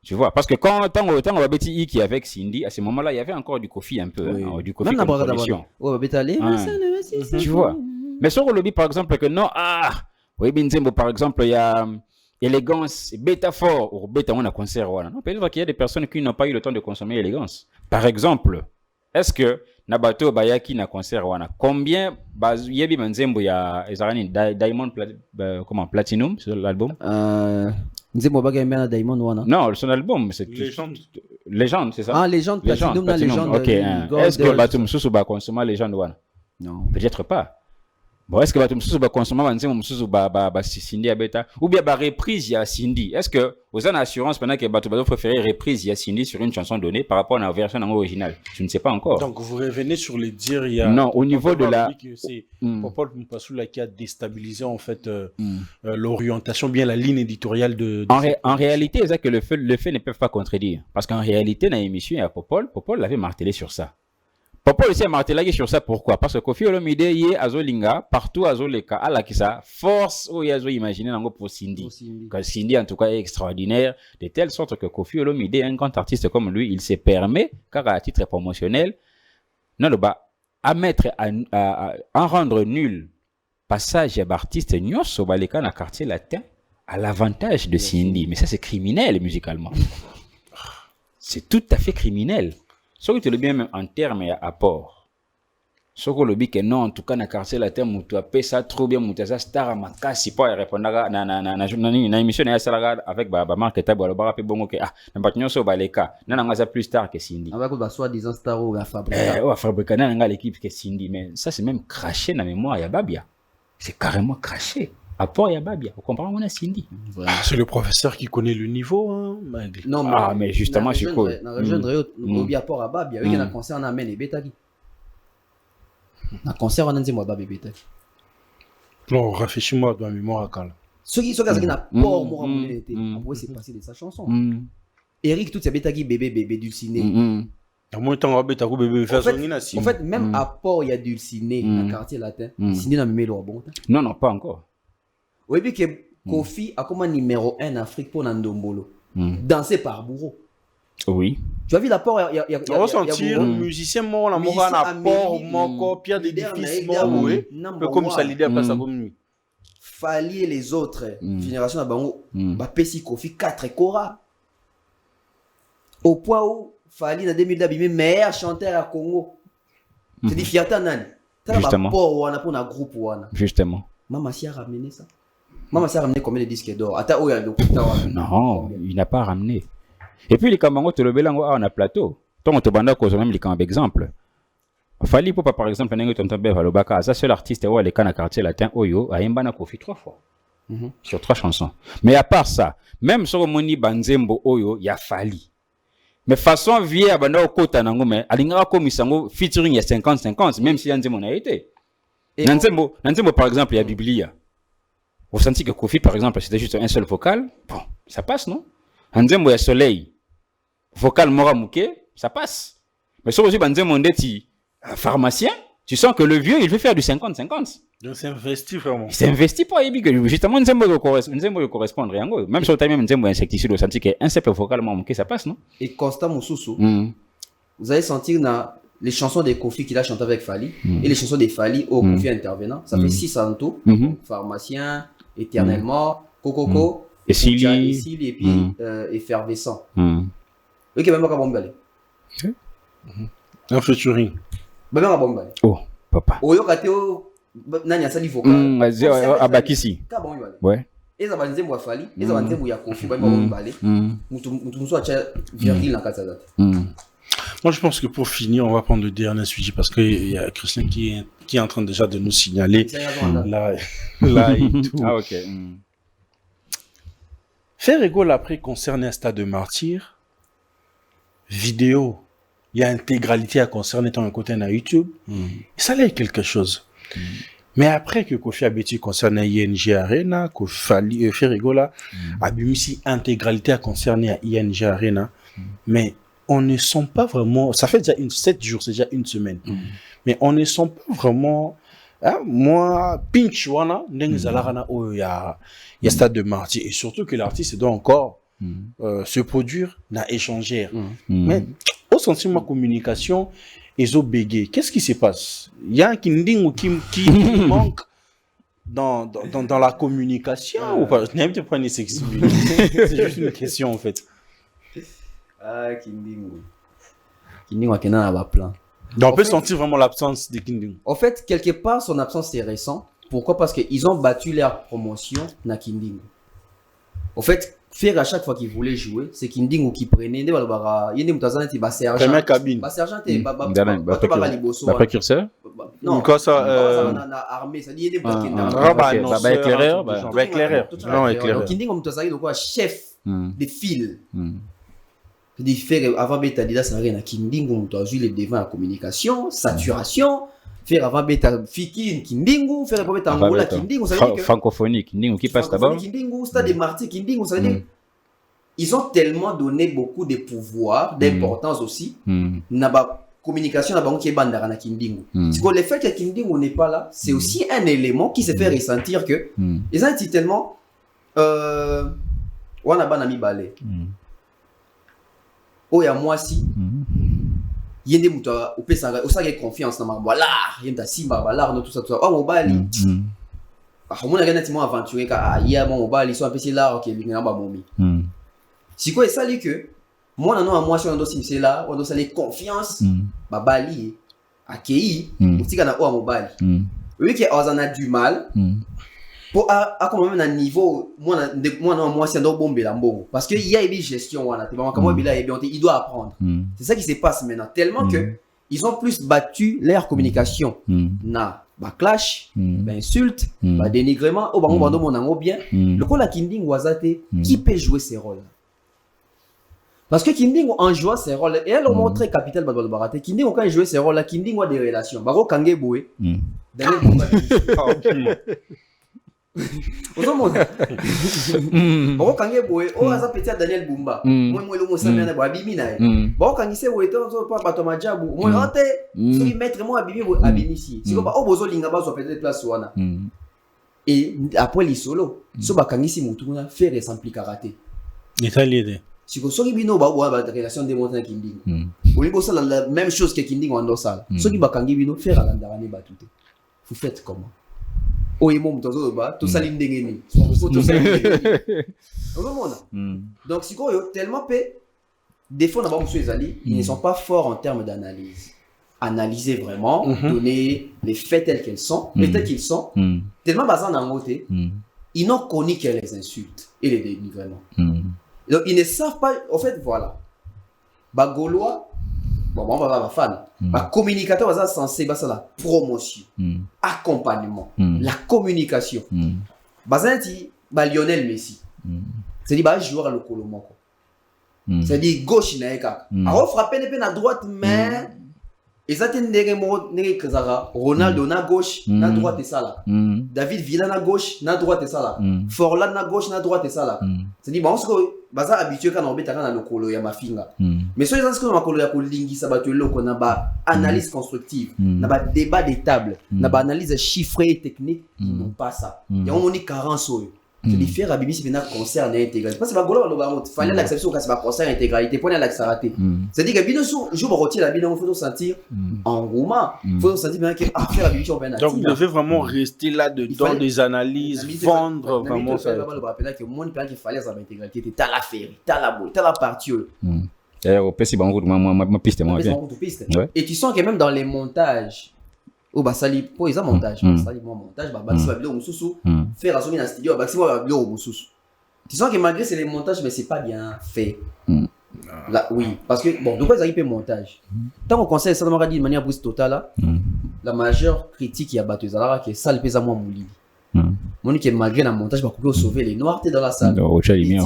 Tu vois, parce que quand on va Betty qui avec Cindy, à ce moment-là, il y avait encore du Kofi un peu, du Kofi comme production. Oh, Betty, tu vois. Mais sur le lobby par exemple que non, oui, Binzembo par exemple, il y a élégance, bêta fort ou bêta on a concert voilà. Non, peut-être qu'il y a des personnes qui n'ont pas eu le temps de consommer élégance. Par exemple, est-ce que Nabato Bayaki na concert wana combien yebi manzembo ya ezarani Diamond Platinum sur l'album Nzembo Bagay Diamond wana non son album c'est Légende c'est ça ah Légende Platinum na Légende OK est-ce que Batum Susu ba consommer Légende wana non peut-être pas. Bon, est-ce que Batum Susu va consommer Batum Susu ba Cindy Abeta ou bien ba reprise ya Cindy? Est-ce que vous avez une assurance pendant que Batum préférez reprise ya Cindy sur une chanson donnée par rapport à la version originale? Je ne sais pas encore. Donc vous revenez sur les dires il y a non au niveau de la c'est Popol Mpassoula qui a déstabilisé en fait l'orientation bien la ligne éditoriale de en réalité c'est que le fait ne peuvent pas contredire parce qu'en réalité dans l'émission à Popol l'avait martelé sur ça. Popol aussi a martelé sur ça pourquoi? Parce que Koffi Olomide yé azolinga partout azoleka ala kisa force ou yazo imaginer nango pour Cindy. Car Cindy en tout cas est extraordinaire de telle sorte que Koffi Olomide un grand artiste comme lui, il se permet car à titre promotionnel non à mettre à rendre nul passage d'artiste nyos au baleka na quartier latin à l'avantage de Cindy, mais ça c'est criminel musicalement. C'est tout à fait criminel. Ce que tu le bien même en termes et apport. Ce que le but que non en tout cas na quartier latin mutu appelle ça trop bien mutu ça star makasi pour répondre na émission na salaga avec ba marketer ba ba pe bongo ke na batinyo so baleka na nga za plus star que Cindy. Avec ba soit disant star ou la fabrica. Fabrica na nga l'équipe que Cindy mais ça c'est même craché dans la mémoire ya Babia. C'est carrément craché. Apport ya Babia, vous comprenez on a Cindy. C'est le professeur qui connaît le niveau hein. Non mais justement je crois. Na rejoindre au apport à Babia, avec un concert na men et Betagi. na concert wana nzembo ba bébé te non rafraîchis-moi dans la mémoire akala ceux qui na port moko monene te on pouvait se passer de sa chanson Eric tout sabetaki bébé dulciné en fait même à port il y a dulciné dans le quartier latin dulciné na memelo bon non pas encore oui puis que Kofi a comme numéro 1 en Afrique pour Nandombolo dansé par Bourreau. Oui. Tu as vu l'apport il y a ressentir musicien mort la mort à port moko pierre d'édifice mort oui comme ça l'idée pas ça comme lui Fali et les autres générations à bango ba pesi Kofi 4 kora au point où Fali na 2000 d'abimé meilleur chanteur à Congo c'est dit fiata nani justement port wana pour na groupe wana justement Mama si a ramené ça Mama si a ramené combien de disques d'or non il n'a pas ramené. Et puis les camarades te le belango on a plateau. Tant on te banda cause même les camarades exemple. Fali Poupa par exemple n'engue tonton Beva Lobaka ça seul artiste ouais les cana quartier latin Oyo a yembana Kofi 3 fois. Sur 3 chansons. Mais à part ça, même sur Moni Banzembo Oyo y a Fali. Mais façon vieille banda okota nango mais alingara komisango featuring ya 50-50 même si Nzembo n'a été. Nzembo par exemple il y a Biblia. Vous sentez que Kofi par exemple c'était juste un seul vocal, bon, ça passe non? Nzembo ya Soleil. Vocal Mora Mouké, ça passe. Mais sur aussi Nzembo Ndeti pharmacien, tu sens que le vieux il veut faire du 50-50. Donc c'est investi vraiment. C'est investi pour que justement Nzembo correspondre rien. Même sur le time Nzembo insecticide, vous sentez qu'un simple vocal Mora Mouké ça passe non? Et Constant Moussoussou. Vous allez sentir dans les chansons de Kofi qu'il a chanté avec Fali et les chansons de Fali au Kofi intervenant, ça fait 6 en tout. Pharmacien, éternellement, Coco et Sili et puis effervescent. Ok, même pas bombalé. Un featuring. Même pas bombalé. Oh, papa. Oyo kateo nanya sali vocal. Abakisi. Ouais. Et ça va Nzembo ya Fali, et ça va Nzembo ya Kofi, pas bombalé. Mutu muso acha virgule na kata date. Moi, je pense que pour finir, on va prendre le dernier sujet parce qu'il y a Christian qui est en train déjà de nous signaler là et tout. Ah, ok. Faire égale après concerner un stade de martyr, vidéo, il y a intégralité à concerner ton côté à YouTube, ça l'est quelque chose. Mais après que Kofi Abeti concerne ING Arena, que Fali faire égale a Bimisi intégralité à concerner à ING Arena, mais on ne sent pas vraiment, ça fait déjà 7 jours, c'est déjà une semaine, mais on ne sent pas vraiment, hein, moi, pinch wana, il y a stade de martyr, et surtout que l'artiste doit encore se produire, n'a échanger. Mais au sentiment communication, ils ont bégé. Qu'est-ce qui se passe? Il y a un kinding qui manque dans la communication ou pas? Je n'ai même pas ni s'exprimer. C'est juste une question en fait. Ah, Kindingu. Kindingu a kenan na plan. Donc on peut sentir vraiment l'absence de Kindingu. En fait, quelque part, son absence est récent. Pourquoi? Parce qu'ils ont battu leur promotion na Kindingu. En fait, faire à chaque fois qu'ils voulaient jouer, c'est Kindingu qui prenait des balbara. Il y a des moutazans qui ba sergent. Première cabine. Ba sergent et ba précurseur. Non. Quoi ça? Na armée, ça dit il y a des éclaireur. Non, éclaireur. Kindingu moutazali donc chef des fils. De faire avant bêta déjà ça rien à Kindingu on doit jouer les devants à communication saturation faire avant bêta fikin Kindingu faire avant bêta angola Kindingu ça veut dire que francophonie Kindingu qui passe d'abord Kindingu stade des martyrs Kindingu ça veut dire ils ont tellement donné beaucoup de pouvoir d'importance aussi na ba communication na bango qui est bandara na Kindingu c'est que le fait que Kindingu n'est pas là c'est aussi un élément qui se fait ressentir que ils ont été tellement wana bana mi balé oh ya moi si yende muto opesanga osaka confiance na mabo la yenda simba bala no tout ça oh mobali mona gana timo aventurer ka ya mobali so apesi la OK bingana ba momi siko esali que moi na moi si on doit simser là on doit sali confiance babali akei otika na o mobali oui que on a du mal pour à comment même un niveau moi si on doit bomber la mbongo parce que il y a une gestion wana tu vois comment il doit apprendre c'est ça qui se passe maintenant tellement que ils ont plus battu leur communication na ba clash ba insulte ba dénigrement au bango bando monango bien le ko la Kindingu wazate qui peut jouer ces rôles Parce que Kindingo en jouant ses rôles, et elle a montré capital Badoual Baraté, Kindingo quand il jouait ses rôles-là, Kindingo a des relations. Baro Kange Boué, Daniel Boumba. Baro Kange Boué, oh, ça petit à Daniel Boumba. Moi, le mot ça vient de Abimi. Baro Kange se Boué, on pas Batoma Djabou. Moi, on te, si mettre moi Abimi, Abimi ici. Si on pas, oh, Bozo Lingaba, soit peut-être place Wana. Et après les solos, so bakangisi mutuna faire et s'implique karaté. L'Italie. Si vous soki bino ba wa relation démontrée Kindingo. Oli bossa la même chose que Kindingo en dossal. Soki bakangi bino faire la ndarane batute. Vous faites comment? Oh et mon tozo ba tout ça l'indengeni. Tout ça. Donc si quoi tellement pe défaut na ba monsieur Ezali, ils ne sont pas forts en termes d'analyse. Analyser vraiment, donner les faits tels qu'ils sont, tels qu'ils sont, tellement basés en côté, ils n'ont connu que les insultes et les dénigrements. Donc ils ne savent pas, en fait, voilà. Bah Gaulois, bon, on va pas fan. Bah communicateur, ça censé, bah ça la promotion, accompagnement, la communication. Bah ça dit, bah Lionel Messi, c'est dit bah joueur à le Colombo. C'est dit gauche naïka. Alors frapper les peines à droite, mais et ça t'es Ronaldo na gauche, na droite et ça là. David Villa na gauche, na droite et ça là. Forlan na gauche, na droite et ça là. C'est dit bon ce que baza habitué quand on beta quand le colo ya mafinga. Mais soit ils ont ce colo ya kolingi ça battu le qu'on a ba analyse constructive, na ba débat des tables, na ba analyse chiffrée et technique, ils n'ont pas ça. Il y a une carence. C'est de faire Abimi si un concert intégral. Parce que il fallait l'accepter quand c'est un concert intégralité pour l'accélérater. C'est-à-dire que bien sûr, je me retire la bino, il faut sentir engouement. Il faut sentir bien que faire Abimi on va. Donc vous devez vraiment rester là dedans des analyses, vendre vraiment ça. Il fallait ça intégralité, t'as la féerie, t'as la boule, t'as la partie. D'ailleurs au PC ma piste moi bien. Et tu sens que même dans les montages oh bah sali pour ils ont montage sali moi montage bah si babilo mususu faire assomi dans studio bah si moi babilo mususu tu sens que malgré c'est les montages mais c'est pas bien fait là oui parce que bon donc ils arrivent montage tant qu'on conseille ça m'a dit de manière brusque totale la majeure critique il y a battu Zalara qui est sale pesa moi mouli mon qui malgré la montage bah couper sauver les noirs dans la salle au chalimia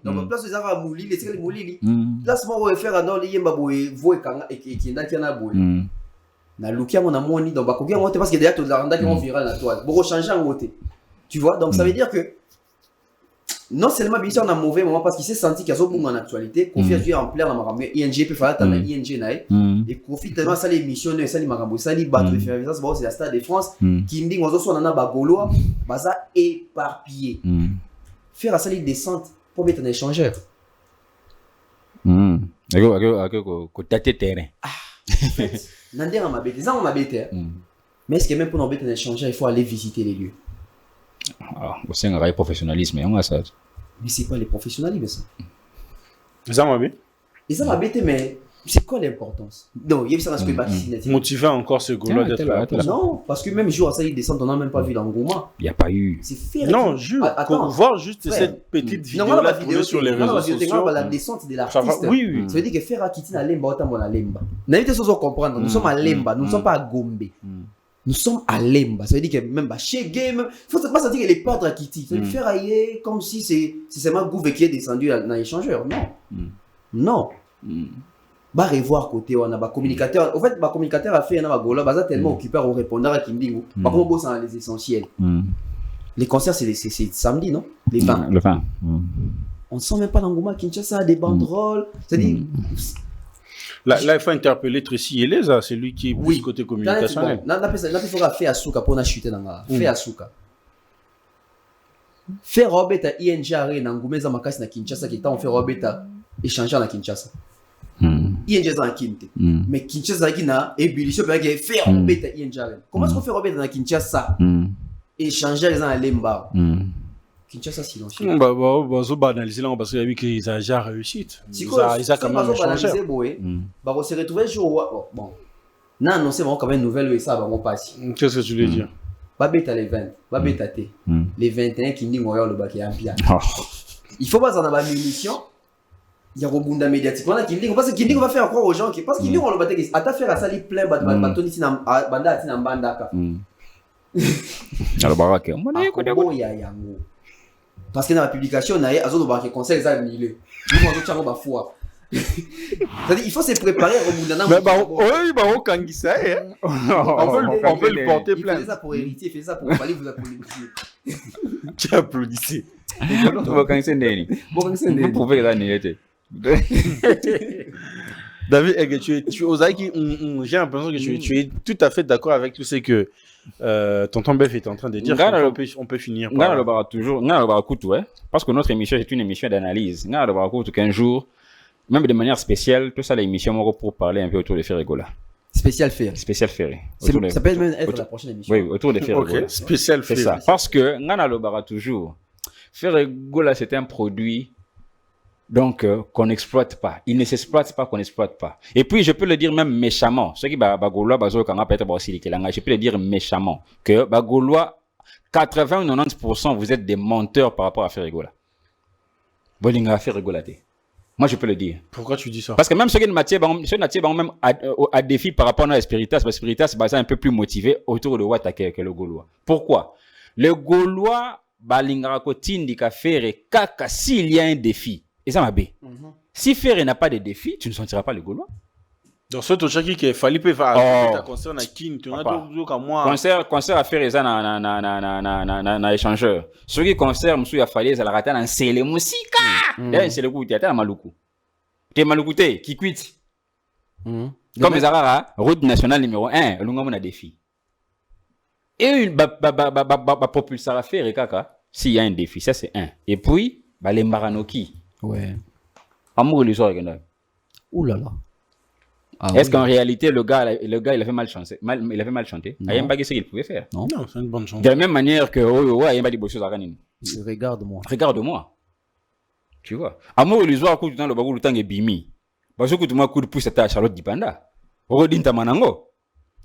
donc place de Zara mouli les tigres mouli place moi on va faire dans les yemba boy voix kanga et qui n'a qu'un boy na lukia mon amoni donc bah couper parce que déjà tout la renda qui vont virer la toile pour changer en côté tu vois donc ça veut dire que non seulement bien sûr on a mauvais moment parce qu'il s'est senti qu'il y a zo boum en actualité confiance lui en plein dans ma ING peut faire ta ING naï et profite tellement ça les missions ça les marambo ça les battre faire ça c'est la Stade de France qui me dit on zo na ba Gaulois bah ça éparpillé faire ça les descente pour mettre un échangeur ko tâter terrain nandera ma bête ça on m'a bête mais est-ce que même pour nous mettre un échangeur il faut aller visiter les lieux. C'est un professionnalisme, on a ça. Mais c'est pas les professionnalisme ça. Ça m'a bien. Et ça m'a bêté, mais c'est quoi l'importance? Non, il y a ça parce que motiver encore ce Gaulois d'être là. Non, parce que même jour à ça il descend, on n'a même pas vu l'engouement. Il n'y a pas eu. C'est fait. Non, juste voir juste cette petite vidéo là tournée sur les réseaux sociaux. La descente de l'artiste. Oui. Ça veut dire que faire Akitine à Lemba autant mon à Lemba. N'avez pas comprendre, nous sommes à Lemba, nous ne sommes pas à Gombe. Nous sommes à Lemba, ça veut dire que même chez Game, il ne faut pas sentir que les perdre à Kitty. Il faut faire ailleurs comme si c'est seulement Gouve qui est descendu dans l'échangeur. Non. Bah revoir côté, on a un communicateur. En fait, le communicateur a fait un Gola, bah tellement occupé au répondeur à Kindingo. Par contre, on bosse dans les essentiels. Les concerts, c'est samedi, non? Les 20. Le 20. On ne sent même pas l'engouement à Kinshasa, des banderoles. C'est-à-dire. Là, il faut interpeller Tracy Eleza, c'est lui qui est plus côté communicationnel. Il faut faire Asuka pour chuter dans la. Faire Asuka. Faire Robert à ING Arena, Ngumeza Makasi na Kinshasa, qui est en fait Robert à échanger na Kinshasa. ING dans Kinte. Mais Kinshasa qui n'a ébullition pour faire Robert à ING Arena. Comment est-ce qu'on fait Robert dans Kinshasa? Échanger les gens à Lemba. Kinshasa silencieux. Bah, analyser là parce qu'il y a vu qu'ils ont déjà réussi. Ils ont quand même changé. Bah, on s'est retrouvé jour. Bon. Non, annoncé vraiment quand même une nouvelle et ça va passer. Qu'est-ce que tu veux dire? Bah, bêta les 20. Bah, bêta T. Les 21 qui disent le bac est en piano. Il faut pas en avoir munitions. Il y a Robunda médiatique. Parce que Kinding va faire croire aux gens parce qu'il dit on le battait. À ta faire à ça, il plein bâton ici dans Bandaka. Alors, Baraka. Il parce que dans la publication na azo do ba que conseil ça annulé nous on tchanga ba foi c'est-à-dire il faut se préparer au bout mais oui bah au kangisa on peut le porter plainte. Il fait ça pour héritier, il fait ça pour aller vous applaudir. Tu applaudissais. Vous pouvez l'annuler. David, tu osais j'ai l'impression que tu es tout à fait d'accord avec tout ce que tonton Bef est en train de dire. On peut finir par... toujours, parce que notre émission est une émission d'analyse. Qu'un jour, même de manière spéciale, tout ça, l'émission pour parler un peu autour de Ferregola. Spécial Ferry. Spécial Ferry. Ça peut même être la prochaine émission. Oui, autour de Ferregola. Ok, spécial Ferry. C'est ça. Parce que, Ngana Lobara toujours, Ferregola, c'est un produit donc qu'on n'exploite pas. Il ne s'exploite pas qu'on n'exploite pas. Et puis, je peux le dire même méchamment. Ceux qui Bagolois, je peux le dire méchamment. Que Bagolois, 80-90%, vous êtes des menteurs par rapport à Ferregola. Bolinga Ferregola. Moi, je peux le dire. Pourquoi tu dis ça? Parce que même ceux qui n'ont même à défi par rapport à l'Espéritas, parce que l'Espéritas, c'est un peu plus motivé autour de Ouattara que le Gaulois. Pourquoi? Le Gaulois, balingara tindi ka faire kaka s'il y a un défi. Et ça m'a bé. Si Ferré n'a pas de défi, tu ne sentiras pas le Gaulois. Donc, ce qui est fallu faire un concert à Kin, tu as toujours comme moi. Concert à Ferré, ça na échangeur. Ce qui concert, monsieur a fallu, ça la rata dans c'est les musiques. D'ailleurs, c'est le coup, tu as maluku. Tu es malukuté, qui quitte. Comme les Arara, route nationale numéro 1, l'on a un défi. Et une propulseur à Ferré, kaka, s'il y a un défi, ça c'est un. Et puis, les Maranoki. Ouais. Amour et l'histoire, ouh là là. Est-ce qu'en réalité, le gars, il avait mal chanté? Il avait mal chanté. Il n'y a pas ce qu'il pouvait faire. Non, c'est une bonne chanson. De la même manière que, il n'y a pas de beaux choses à Ranine. Regarde-moi. Regarde-moi. Tu vois. Amour et l'histoire, coup, dans le bagou, le temps est bimi. Parce que tout le monde coup de pouce à Charlotte Dipanda. Rodin Tamanango.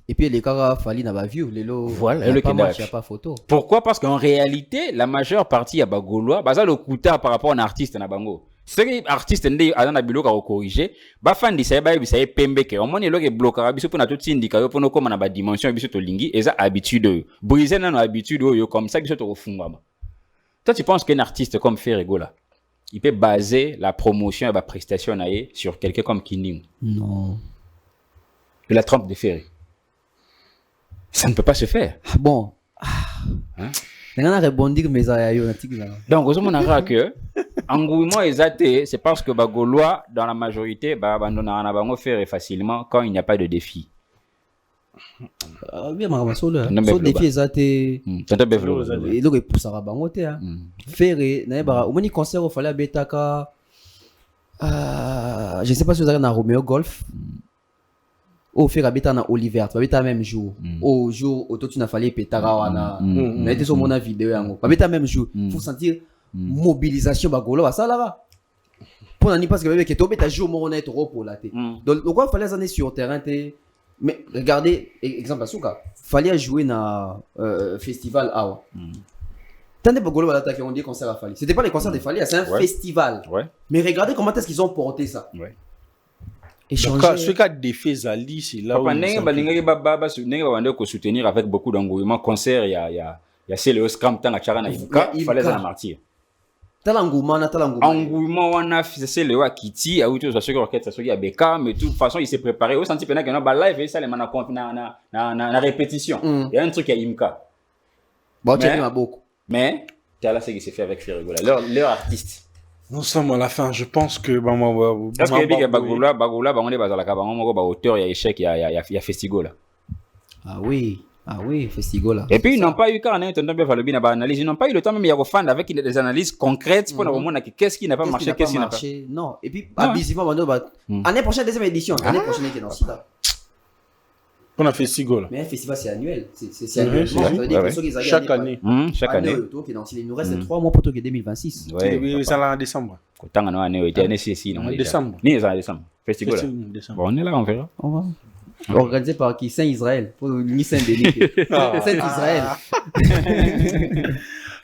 Et puis, les caras, Fali n'a pas vu. Voilà, il n'y a pas photo. Pourquoi? Parce qu'en réalité, la majeure partie à Bagolois, ça le coûta par rapport à un artiste na bango. C'est artiste ndé azana biloko ko corriger, ba fandi sa ba bisa pembe ke omoni loke bloquera biso pona tout sindika yo pono comme na ba dimension biso to lingi eza habitude. Briser na no habitude yo comme ça biso to refungama. Toi tu penses qu'un artiste comme Ferregola, il peut baser la promotion et la prestation sur quelqu'un comme Kinding? Non. De la trompe de Ferré. Ça ne peut pas se faire. Bon. Hein? Donc, on a que engouement exact, c'est parce que Bagolois, dans la majorité, abandonnent faire facilement quand il n'y a pas de défi. Bien, le défi exact. Et donc, il pousse à Rabangote. Ferré, au moins, il concert au Fala Betaka. Je ne sais pas si vous avez un Romeo Golf. Au faire habiter na Oliver, tu habiter même jour. Au jour où tu n'as fallu pétara wana. Mais tu sur mon vidéo yango. Habiter même jour. Faut sentir mobilisation bagolo ça là. Pour n'ani parce que bébé que tu beta jour mon est trop pour la té. Donc pourquoi fallait les années sur terrain té. Mais regardez exemple Asuka, fallait jouer na festival awa. Tant de bagolo là on dit concert à Fali. C'était pas les concerts de Fali, c'est un festival. Mais regardez comment est-ce qu'ils ont porté ça. Ce cas d'effet Zali, c'est là où il soutenir avec beaucoup d'engouement. Concert, il y a Céléo Scram, Tanga Charana, il fallait en martyr. Engouement, on a fait Céléo Kiti, à Outo, ça se requête, ça se dit à Beka, mais de toute façon, il s'est préparé. Au senti pendant qu'il y a un live, ça, les manas compte na répétition. Il y a un truc à Imka. Bon, tu as beaucoup. Mais, c'est là ce qui s'est fait avec Ferregola, leur artiste. Nous sommes à la fin, je pense que parce que Bagoula on est basé à la auteur, il y a échec, il y a Festigola. Ah oui, Festigola. Et puis ils n'ont pas eu quand on est bien fallu bien analyse, ils n'ont pas eu le temps même il y a refund avec des analyses concrètes pour nous montrer qu'est-ce qui n'a pas marché, qu'est-ce qui n'a pas marché. Non, et puis abusivement année prochaine deuxième édition, l'année prochaine qui est dans ça. On a Festigola. Mais un festival c'est annuel, c'est annuel. Chaque année. Chaque année. Il nous reste 3 mois pour toi qui est 2026. Oui, ça là en décembre. Quand on a année était année ceci non. Décembre. Ni en décembre. Festigola. Bon, on est là on verra. Organisé par qui? Saint-Israël. Pour ni Saint-Denis. Saint-Israël.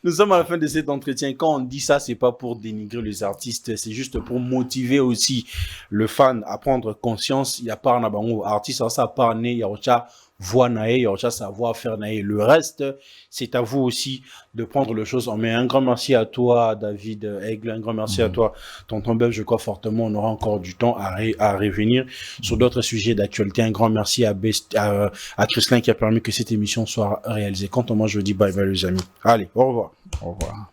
Nous sommes à la fin de cet entretien. Quand on dit ça, c'est pas pour dénigrer les artistes, c'est juste pour motiver aussi le fan à prendre conscience. Il y a pas un artiste, ça part né, il y a autre voix nae, déjà savoir faire nae. Le reste, c'est à vous aussi de prendre les choses en main. Un grand merci à toi, David Aigle, un grand merci à toi, Tonton Beuf. Je crois fortement, on aura encore du temps à revenir sur d'autres sujets d'actualité. Un grand merci à Chrislin qui a permis que cette émission soit réalisée. Quant à moi, je dis bye bye les amis. Allez, au revoir. Au revoir.